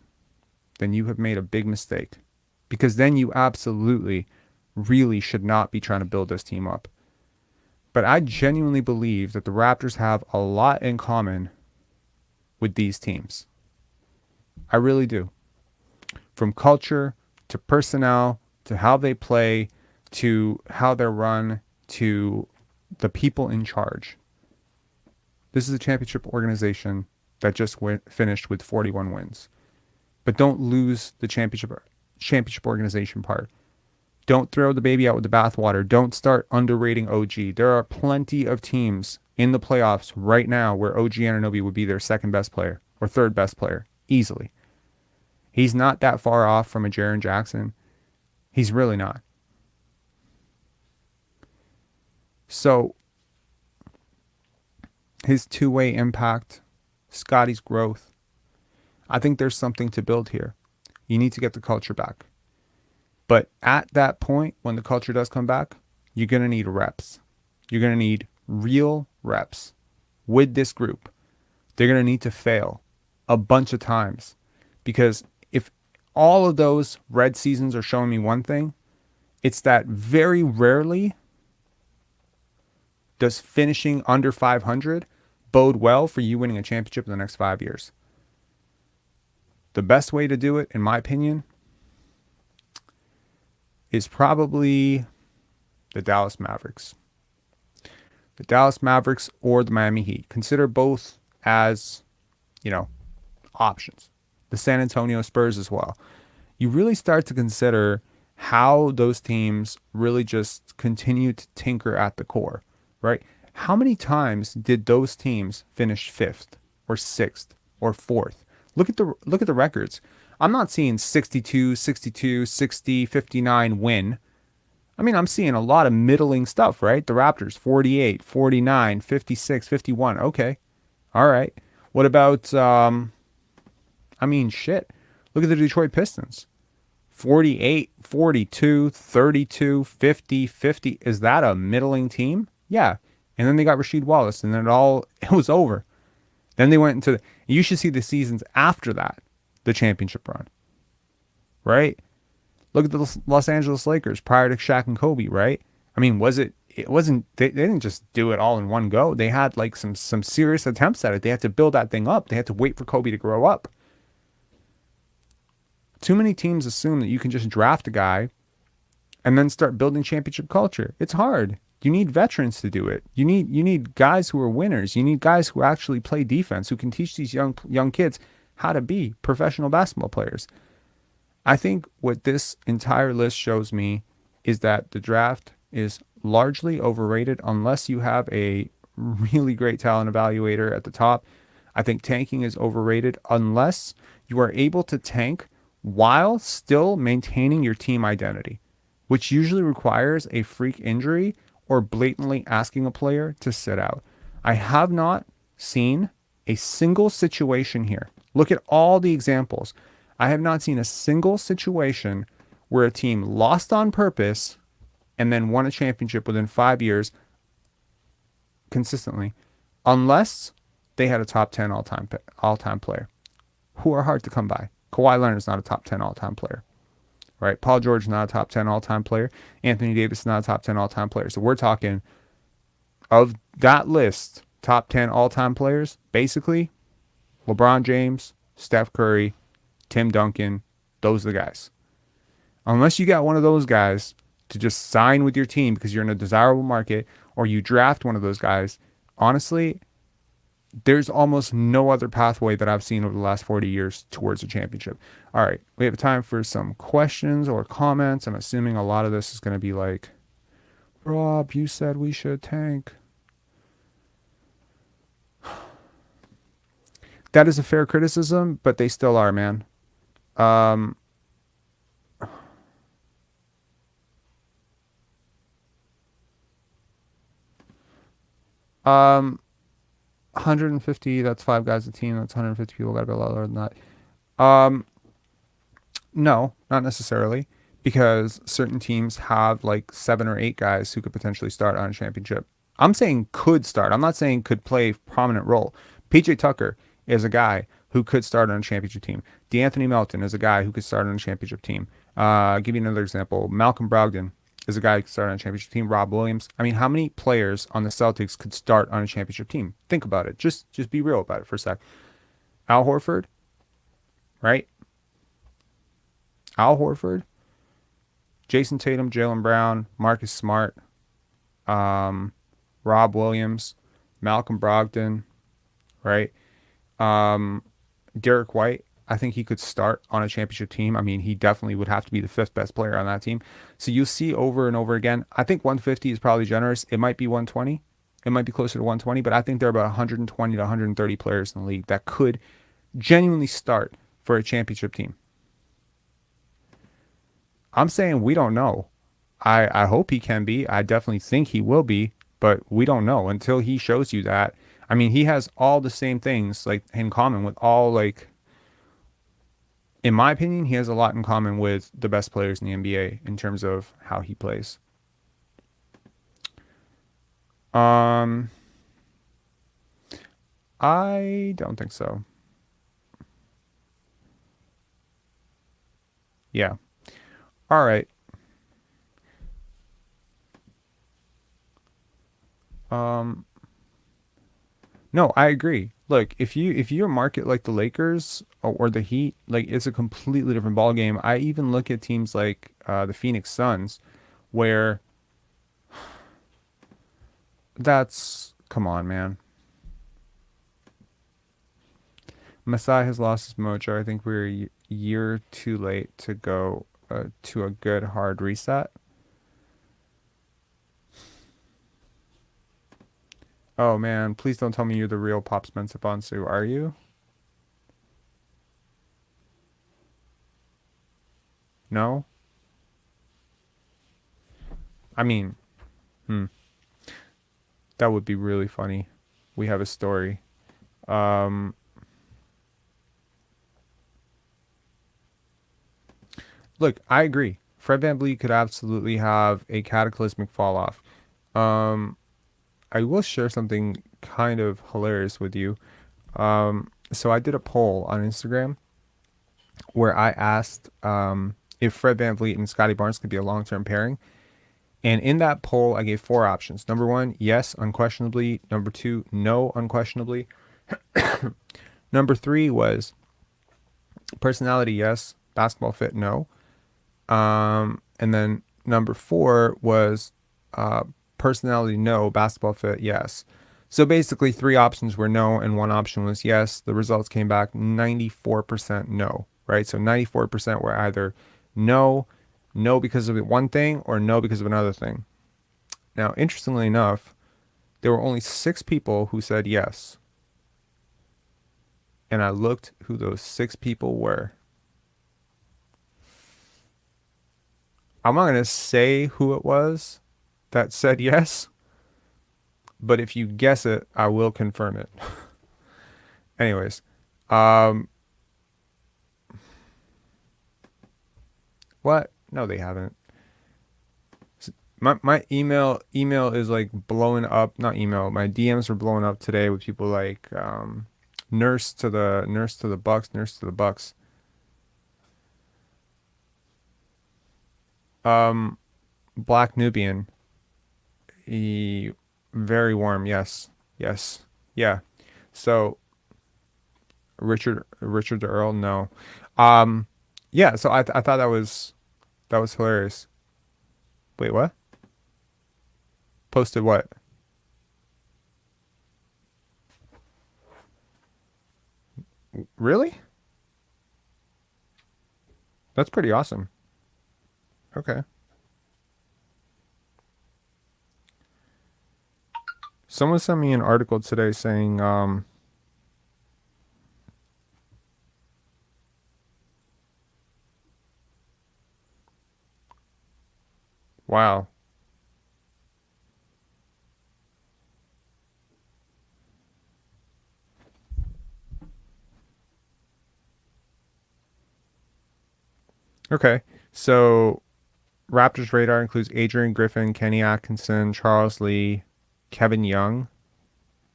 then you have made a big mistake. Because then you absolutely, really should not be trying to build this team up. But I genuinely believe that the Raptors have a lot in common with these teams. I really do. From culture to personnel to how they play to how they're run to the people in charge. This is a championship organization that just finished with 41 wins. But don't lose the championship organization part. Don't throw the baby out with the bathwater. Don't start underrating OG. There are plenty of teams in the playoffs right now where OG Anunoby would be their second best player or third best player easily. He's not that far off from a Jaren Jackson. He's really not. So his two-way impact, Scotty's growth, I think there's something to build here. You need to get the culture back. But at that point, when the culture does come back, you're going to need reps. You're going to need real reps with this group. They're going to need to fail a bunch of times. Because if all of those red seasons are showing me one thing, it's that very rarely does finishing under 500 bode well for you winning a championship in the next 5 years. The best way to do it, in my opinion, is probably the Dallas Mavericks. The Dallas Mavericks or the Miami Heat. Consider both as, options. The San Antonio Spurs as well. You really start to consider how those teams really just continue to tinker at the core, right? How many times did those teams finish 5th or 6th or 4th? Look at the records. I'm not seeing 62, 62, 60, 59 win. I mean, I'm seeing a lot of middling stuff, right? The Raptors, 48, 49, 56, 51. Okay. All right. What about, shit. Look at the Detroit Pistons. 48, 42, 32, 50, 50. Is that a middling team? Yeah. And then they got Rasheed Wallace, and then it was over. Then they went into you should see the seasons after that, the championship run, right? Look at the Los Angeles Lakers prior to Shaq and Kobe, right? I mean, they didn't just do it all in one go. They had like some serious attempts at it. They had to build that thing up. They had to wait for Kobe to grow up. Too many teams assume that you can just draft a guy and then start building championship culture. It's hard. You need veterans to do it. You need guys who are winners. You need guys who actually play defense, who can teach these young kids how to be professional basketball players. I think what this entire list shows me is that the draft is largely overrated unless you have a really great talent evaluator at the top. I think tanking is overrated unless you are able to tank while still maintaining your team identity, which usually requires a freak injury or blatantly asking a player to sit out. I have not seen a single situation here. Look at all the examples. I have not seen a single situation where a team lost on purpose and then won a championship within 5 years consistently, unless they had a top 10 all-time player, who are hard to come by. Kawhi Leonard is not a top 10 all-time player. Right? Paul George is not a top 10 all-time player. Anthony Davis is not a top 10 all-time player. So we're talking of that list, top 10 all-time players, basically LeBron James, Steph Curry, Tim Duncan, those are the guys. Unless you got one of those guys to just sign with your team because you're in a desirable market, or you draft one of those guys, honestly, there's almost no other pathway that I've seen over the last 40 years towards a championship. All right, we have time for some questions or comments. I'm assuming a lot of this is going to be like, Rob, you said we should tank. That is a fair criticism, but they still are, man. 150, that's 5 guys a team. That's 150 people. Got to be a lot lower than that. No, not necessarily, because certain teams have like 7 or 8 guys who could potentially start on a championship. I'm saying could start. I'm not saying could play a prominent role. PJ Tucker is a guy who could start on a championship team. DeAnthony Melton is a guy who could start on a championship team. I'll give you another example. Malcolm Brogdon is a guy who could start on a championship team. Rob Williams. I mean, how many players on the Celtics could start on a championship team? Think about it. Just be real about it for a sec. Al Horford, right? Al Horford, Jason Tatum, Jaylen Brown, Marcus Smart, Rob Williams, Malcolm Brogdon, right? Derek White. I think he could start on a championship team. I mean, he definitely would have to be the 5th best player on that team. So you'll see over and over again. I think 150 is probably generous. It might be 120. It might be closer to 120, but I think there are about 120 to 130 players in the league that could genuinely start for a championship team. I'm saying we don't know. I hope he can be. I definitely think he will be, but we don't know until he shows you that. I mean, he has all the same things like in common with all, like, in my opinion, he has a lot in common with the best players in the NBA in terms of how he plays. I don't think so. Yeah. All right. No, I agree. Look, if you're a market like the Lakers or the Heat, like, it's a completely different ball game. I even look at teams like the Phoenix Suns, where come on, man. Masai has lost his mojo. I think we're a year too late to go to a good hard reset. Oh man, please don't tell me you're the real Pop Spencer Bonsu, are you? No? I mean, that would be really funny. We have a story. Look, I agree. Fred VanVleet could absolutely have a cataclysmic fall off. I will share something kind of hilarious with you. So I did a poll on Instagram where I asked if Fred VanVleet and Scotty Barnes could be a long-term pairing. And in that poll, I gave 4 options. Number 1, yes, unquestionably. Number 2, no, unquestionably. Number 3 was personality, yes. Basketball fit, no. And then number 4 was personality, no. Basketball fit, yes. So basically 3 options were no and 1 option was yes. The results came back 94% no, right? So 94% were either no because of one thing or no because of another thing. Now, interestingly enough, there were only 6 people who said yes. And I looked who those 6 people were. I'm not going to say who it was that said yes, but if you guess it, I will confirm it. Anyways, what? No, they haven't. My email is like blowing up. Not email. My DMs are blowing up today with people like nurse to the Bucks. Black Nubian. Very warm. Yes. Yeah. So Richard Earl. No. Yeah. So I thought that was hilarious. Wait, what? Posted what? Really? That's pretty awesome. Okay. Someone sent me an article today saying, wow. Okay. So Raptors radar includes Adrian Griffin, Kenny Atkinson, Charles Lee, Kevin Young,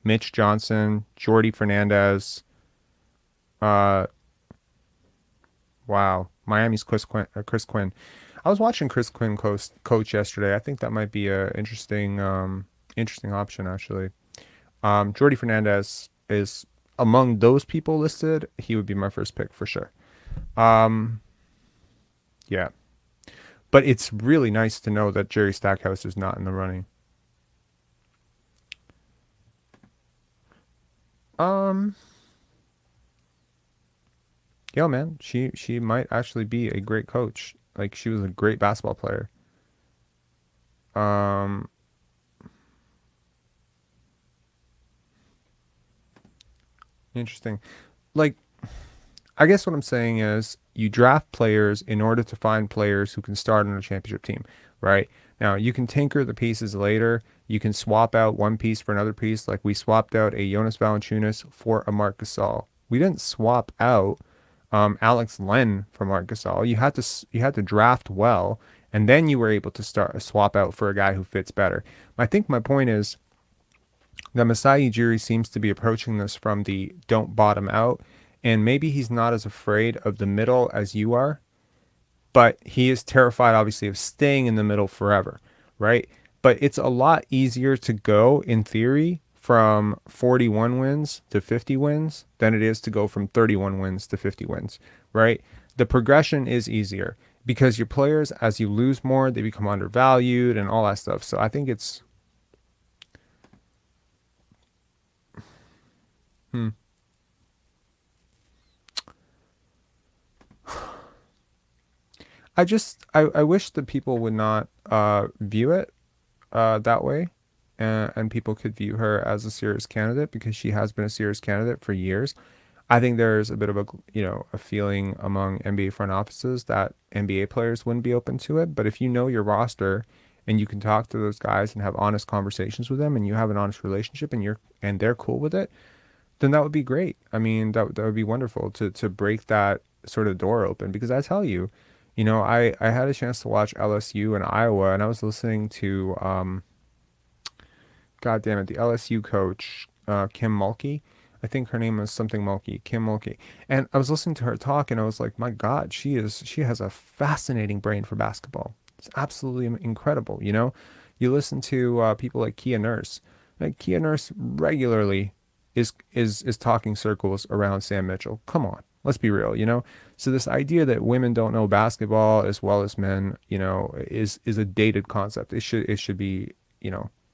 Mitch Johnson, Jordy Fernandez. Wow. Miami's Chris Quinn. I was watching Chris Quinn coach yesterday. I think that might be a interesting option actually. Jordy Fernandez is among those people listed. He would be my first pick for sure. Yeah, but it's really nice to know that Jerry Stackhouse is not in the running. Yo, man, she might actually be a great coach. Like she was a great basketball player. Um, Interesting. Like, I guess what I'm saying is you draft players in order to find players who can start on a championship team, right? Now, you can tinker the pieces later. You can swap out one piece for another piece. Like we swapped out a Jonas Valanciunas for a Marc Gasol. We didn't swap out Alex Len for Marc Gasol. You had to draft well, and then you were able to start a swap out for a guy who fits better. I think my point is that Masai Ujiri seems to be approaching this from the don't bottom out, and maybe he's not as afraid of the middle as you are, but he is terrified, obviously, of staying in the middle forever, right? But it's a lot easier to go, in theory, from 41 wins to 50 wins than it is to go from 31 wins to 50 wins, right? The progression is easier because your players, as you lose more, they become undervalued and all that stuff. So I think it's... I wish that people would not view it that way, and people could view her as a serious candidate because she has been a serious candidate for years. I think there's a bit of a feeling among NBA front offices that NBA players wouldn't be open to it. But if you know your roster and you can talk to those guys and have honest conversations with them and you have an honest relationship and they're cool with it, then that would be great. I mean, that would be wonderful to break that sort of door open because I tell you, I had a chance to watch LSU and Iowa, and I was listening to, God damn it, the LSU coach, Kim Mulkey. I think her name was something Mulkey, Kim Mulkey. And I was listening to her talk, and I was like, my God, she has a fascinating brain for basketball. It's absolutely incredible. You listen to people like Kia Nurse. Like Kia Nurse regularly is talking circles around Sam Mitchell. Come on. Let's be real. So this idea that women don't know basketball as well as men, is a dated concept. It should be,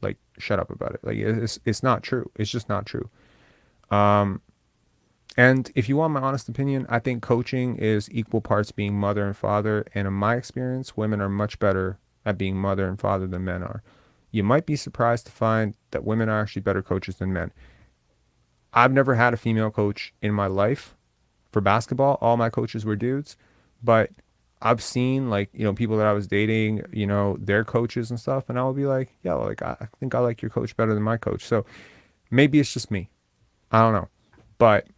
like shut up about it. Like it's not true. It's just not true. And if you want my honest opinion, I think coaching is equal parts being mother and father. And in my experience, women are much better at being mother and father than men are. You might be surprised to find that women are actually better coaches than men. I've never had a female coach in my life. For basketball, all my coaches were dudes, but I've seen people that I was dating, their coaches and stuff, and I would be like, yeah, like I think I like your coach better than my coach. So maybe it's just me. I don't know. But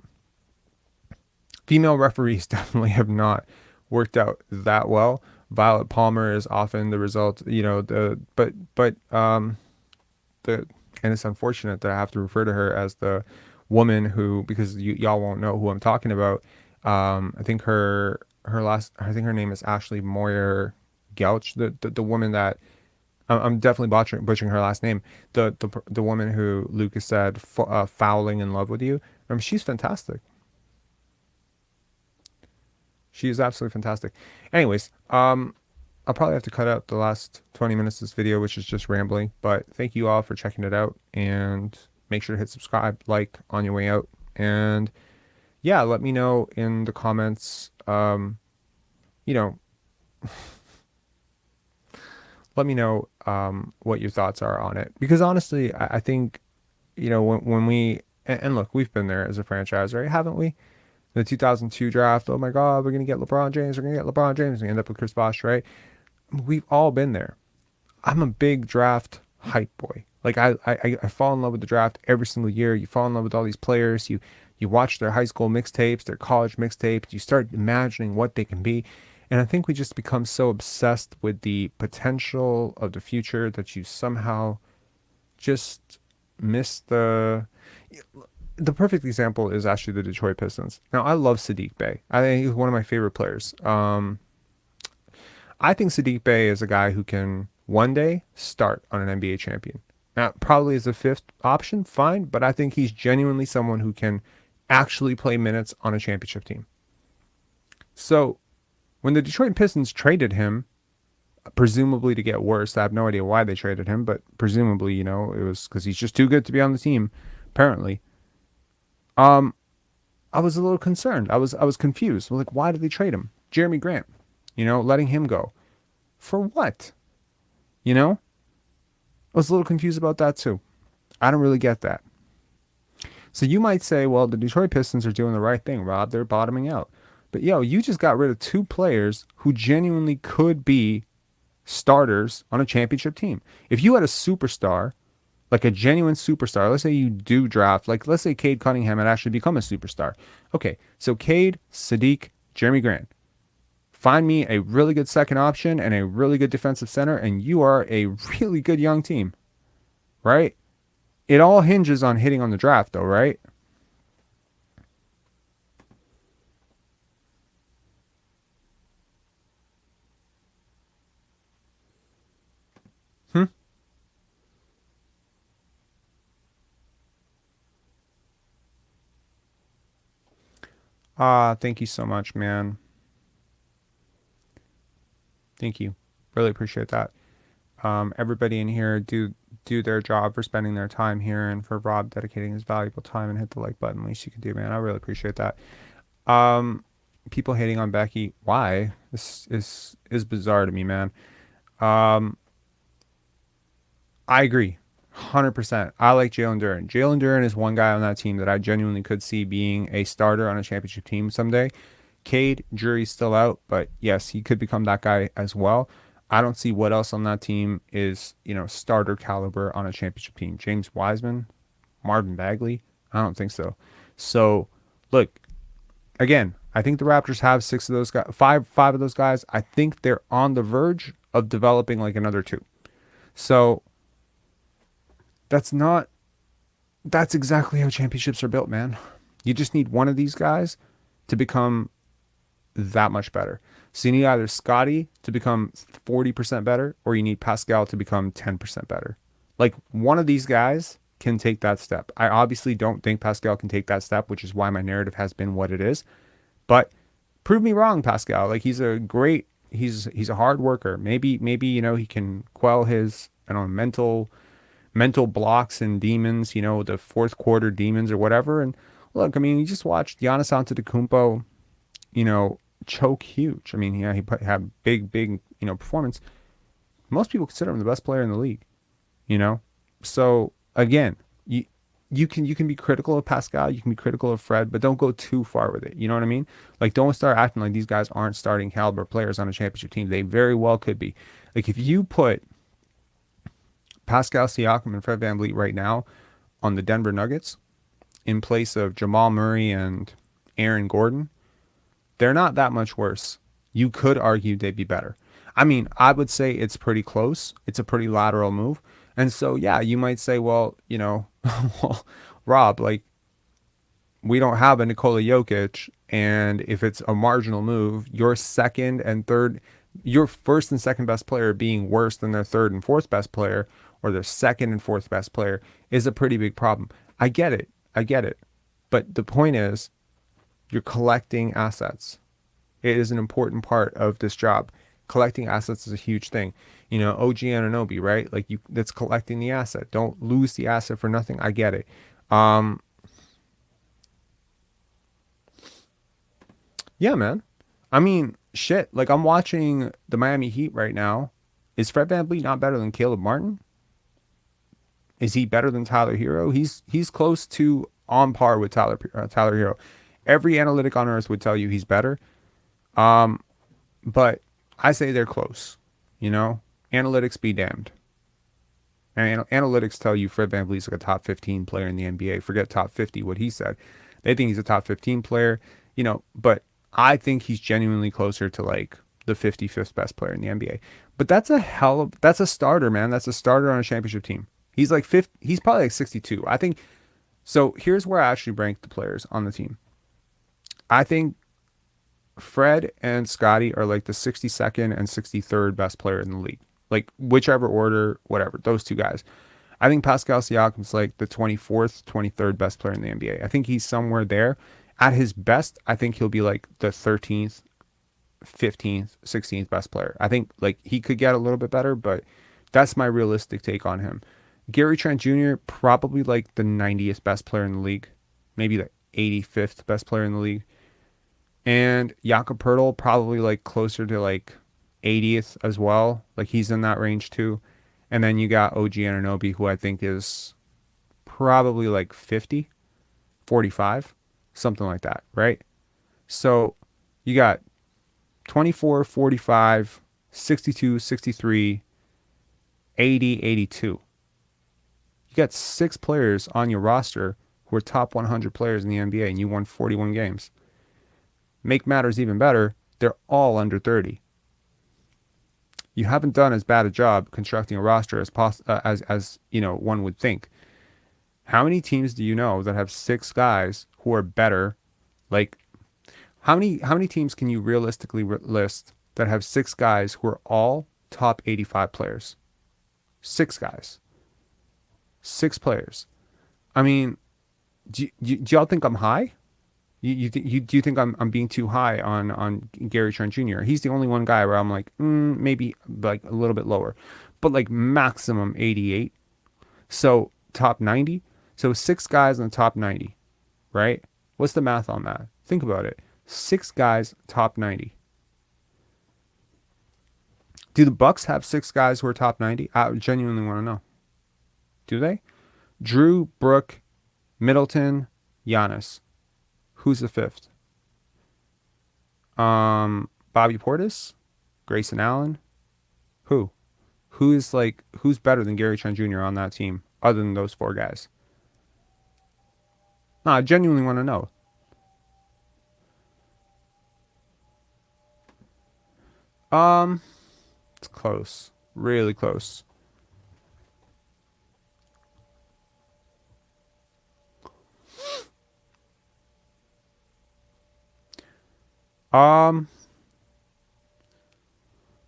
female referees definitely have not worked out that well. Violet Palmer is often the result, and it's unfortunate that I have to refer to her as the woman who, because y'all won't know who I'm talking about. I think her name is Ashley Moyer Gouch, the woman that I'm definitely butchering her last name. The woman who Lucas said fouling in love with you. She's fantastic. She is absolutely fantastic. Anyways, I'll probably have to cut out the last 20 minutes of this video, which is just rambling. But thank you all for checking it out, and make sure to hit subscribe, like on your way out, and yeah, let me know in the comments. Let me know what your thoughts are on it, because honestly, I think when we and look, we've been there as a franchise, right? Haven't we? The 2002 draft. Oh my God, we're gonna get LeBron James. We're gonna get LeBron James. We end up with Chris Bosh, right? We've all been there. I'm a big draft hype boy. Like I fall in love with the draft every single year. You fall in love with all these players. You watch their high school mixtapes, their college mixtapes. You start imagining what they can be. And I think we just become so obsessed with the potential of the future that you somehow just miss the perfect example is actually the Detroit Pistons. Now, I love Sadiq Bey. I think he's one of my favorite players. I think Sadiq Bey is a guy who can one day start on an NBA champion. Now, probably as a fifth option, fine, but I think he's genuinely someone who can actually play minutes on a championship team. So when the Detroit Pistons traded him, presumably to get worse, I have no idea why they traded him, but presumably, it was because he's just too good to be on the team, apparently. I was a little concerned. I was confused. Like, why did they trade him? Jeremy Grant, letting him go. For what? I was a little confused about that too. I don't really get that. So you might say, well, the Detroit Pistons are doing the right thing, Rob. They're bottoming out. But you just got rid of two players who genuinely could be starters on a championship team. If you had a superstar, like a genuine superstar, let's say you do draft, like let's say Cade Cunningham had actually become a superstar. Okay, so Cade, Sadiq, Jeremy Grant. Find me a really good second option and a really good defensive center, and you are a really good young team, right? It all hinges on hitting on the draft, though, right? Thank you so much, man. Thank you. Really appreciate that. Everybody in here do their job for spending their time here and for Rob dedicating his valuable time and hit the like button. Least you can do, man. I really appreciate that. People hating on Becky. Why? This is bizarre to me, man. I agree. 100%. I like Jalen Duren. Jalen Duren is one guy on that team that I genuinely could see being a starter on a championship team someday. Cade, jury's still out, but yes, he could become that guy as well. I don't see what else on that team is, starter caliber on a championship team. James Wiseman, Marvin Bagley, I don't think so. So, look, again, I think the Raptors have six of those guys, five of those guys. I think they're on the verge of developing like another two. So that's exactly how championships are built, man. You just need one of these guys to become that much better. So you need either Scotty to become 40% better, or you need Pascal to become 10% better. Like, one of these guys can take that step. I obviously don't think Pascal can take that step, which is why my narrative has been what it is. But prove me wrong, Pascal. Like, he's a hard worker. Maybe he can quell his mental blocks and demons, the fourth quarter demons or whatever. And look, I mean, you just watched Giannis Antetokounmpo, choke huge. I mean, yeah, he had big, performance. Most people consider him the best player in the league, So again, you can be critical of Pascal, you can be critical of Fred, but don't go too far with it. You know what I mean? Like, don't start acting like these guys aren't starting caliber players on a championship team. They very well could be. Like, if you put Pascal Siakam and Fred VanVleet right now on the Denver Nuggets in place of Jamal Murray and Aaron Gordon, they're not that much worse. You could argue they'd be better. I mean, I would say it's pretty close. It's a pretty lateral move. And so, yeah, you might say, well, well, Rob, like, we don't have a Nikola Jokic, and if it's a marginal move, your first and second best player being worse than their third and fourth best player, or their second and fourth best player, is a pretty big problem. I get it. But the point is, you're collecting assets. It is an important part of this job. Collecting assets is a huge thing. OG Anunoby, right? Like, that's collecting the asset. Don't lose the asset for nothing. I get it. Yeah, man. I mean, shit. Like, I'm watching the Miami Heat right now. Is Fred VanVleet not better than Caleb Martin? Is he better than Tyler Hero? He's close to on par with Tyler Hero. Every analytic on earth would tell you he's better. But I say they're close. Analytics be damned. And analytics tell you Fred VanVleet's like a top 15 player in the NBA. Forget top 50, what he said. They think he's a top 15 player, but I think he's genuinely closer to like the 55th best player in the NBA. But that's a starter, man. That's a starter on a championship team. He's like he's probably like 62. I think. So here's where I actually rank the players on the team. I think Fred and Scotty are like the 62nd and 63rd best player in the league. Like whichever order, whatever, those two guys. I think Pascal Siakam's like the 24th, 23rd best player in the NBA. I think he's somewhere there. At his best, I think he'll be like the 13th, 15th, 16th best player. I think like he could get a little bit better, but that's my realistic take on him. Gary Trent Jr., probably like the 90th best player in the league, maybe the 85th best player in the league. And Jakob Poeltl, probably like closer to like 80th as well. Like he's in that range too. And then you got OG Anunoby, who I think is probably like 50, 45, something like that, right? So you got 24, 45, 62, 63, 80, 82. You got 6 players on your roster who are top 100 players in the NBA, and you won 41 games. Make matters even better, they're all under 30. You haven't done as bad a job constructing a roster as you know one would think. How many teams do you know that have 6 guys who are better? Like, how many teams can you realistically list that have 6 guys who are all top 85 players? 6 guys, 6 players. I mean, do y'all think I'm high? Do you think I'm being too high on Gary Trent Jr.? He's the only one guy where I'm like, maybe like a little bit lower, but like maximum 88. So top 90. So 6 guys in the top 90, right? What's the math on that? Think about it. 6 guys top 90. Do the Bucks have 6 guys who are top 90? I genuinely want to know. Do they? Drew, Brooke, Middleton, Giannis. Who's the 5th? Bobby Portis? Grayson Allen? Who? Who's better than Gary Trent Jr. on that team other than those 4 guys? No, I genuinely want to know. It's close. Really close.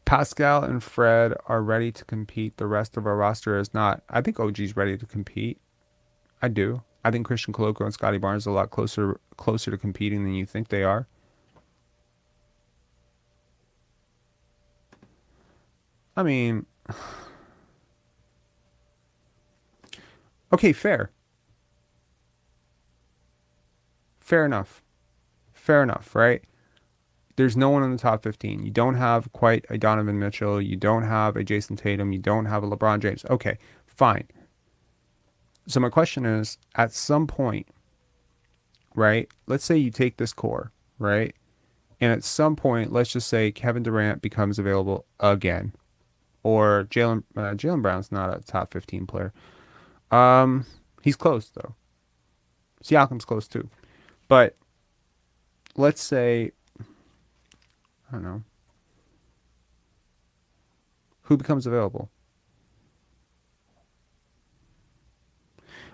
Pascal and Fred are ready to compete. The rest of our roster is not. I think OG's ready to compete. I do. I think Christian Koloko and Scotty Barnes are a lot closer to competing than you think they are. I mean, okay, fair. Fair enough, right? There's no one in the top 15. You don't have quite a Donovan Mitchell. You don't have a Jason Tatum. You don't have a LeBron James. Okay, fine. So my question is, at some point, right? Let's say you take this core, right? And at some point, let's just say Kevin Durant becomes available again. Or Jaylen Brown's not a top 15 player. He's close, though. Siakam's close, too. But let's say, I don't know, who becomes available?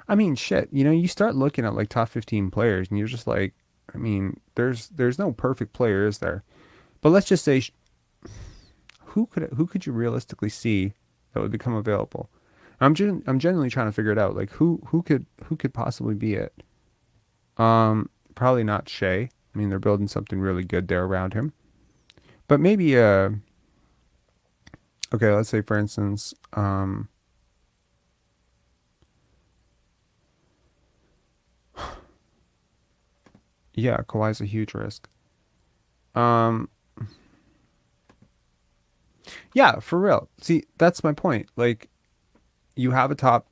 I mean, shit, you start looking at like top 15 players and you're just like, I mean, there's no perfect player, is there? But let's just say, who could you realistically see that would become available? I'm genuinely trying to figure it out. Like who could possibly be it? Probably not Shea. I mean, they're building something really good there around him. But maybe okay, let's say for instance, yeah, Kawhi's a huge risk. Yeah, for real. See, that's my point. Like, you have a top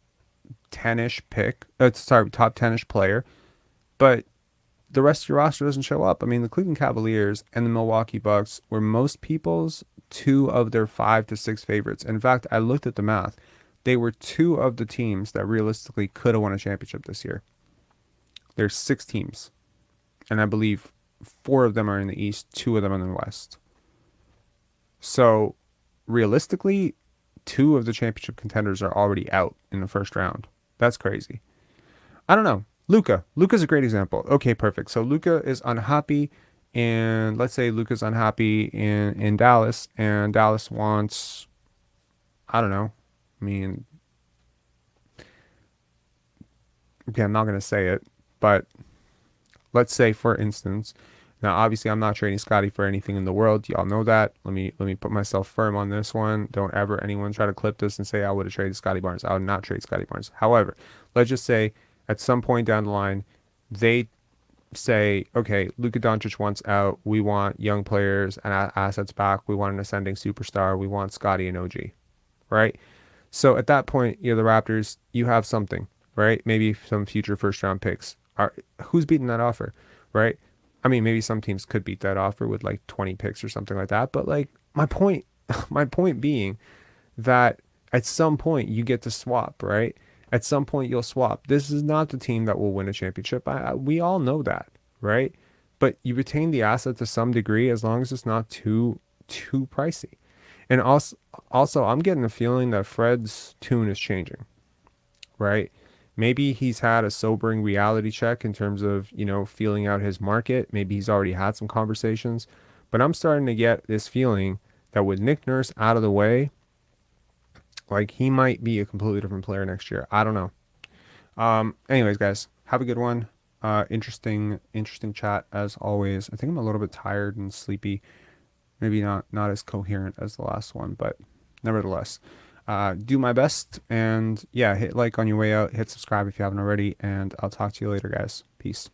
10-ish pick, top 10-ish player, but the rest of your roster doesn't show up. I mean, the Cleveland Cavaliers and the Milwaukee Bucks were most people's 2 of their 5 to 6 favorites. In fact, I looked at the math. They were 2 of the teams that realistically could have won a championship this year. There's 6 teams. And I believe 4 of them are in the East, 2 of them in the West. So, realistically, 2 of the championship contenders are already out in the first round. That's crazy. I don't know. Luka's a great example. Okay, perfect. So Luka is unhappy and let's say Luka's unhappy in Dallas, and Dallas wants, I don't know, I mean, okay, I'm not going to say it, but let's say, for instance, now obviously I'm not trading Scotty for anything in the world. Y'all know that. Let me put myself firm on this one. Don't ever anyone try to clip this and say I would have traded Scotty Barnes. I would not trade Scotty Barnes. However, let's just say at some point down the line, they say, okay, Luka Doncic wants out. We want young players and assets back. We want an ascending superstar. We want Scotty and OG, right? So at that point, you're the Raptors. You have something, right? Maybe some future first round picks. Who's beating that offer, right? I mean, maybe some teams could beat that offer with like 20 picks or something like that. But like my point, my point being that at some point you get to swap, right? At some point you'll swap. This is not the team that will win a championship. We all know that, right? But you retain the asset to some degree as long as it's not too pricey. And also, I'm getting a feeling that Fred's tune is changing, right? Maybe he's had a sobering reality check in terms of, feeling out his market. Maybe he's already had some conversations. But I'm starting to get this feeling that with Nick Nurse out of the way, like he might be a completely different player next year. I don't know. Anyways, guys, have a good one. Interesting chat as always. I think I'm a little bit tired and sleepy. Maybe not as coherent as the last one, but nevertheless. Do my best, and yeah, hit like on your way out, hit subscribe if you haven't already, and I'll talk to you later, guys. Peace.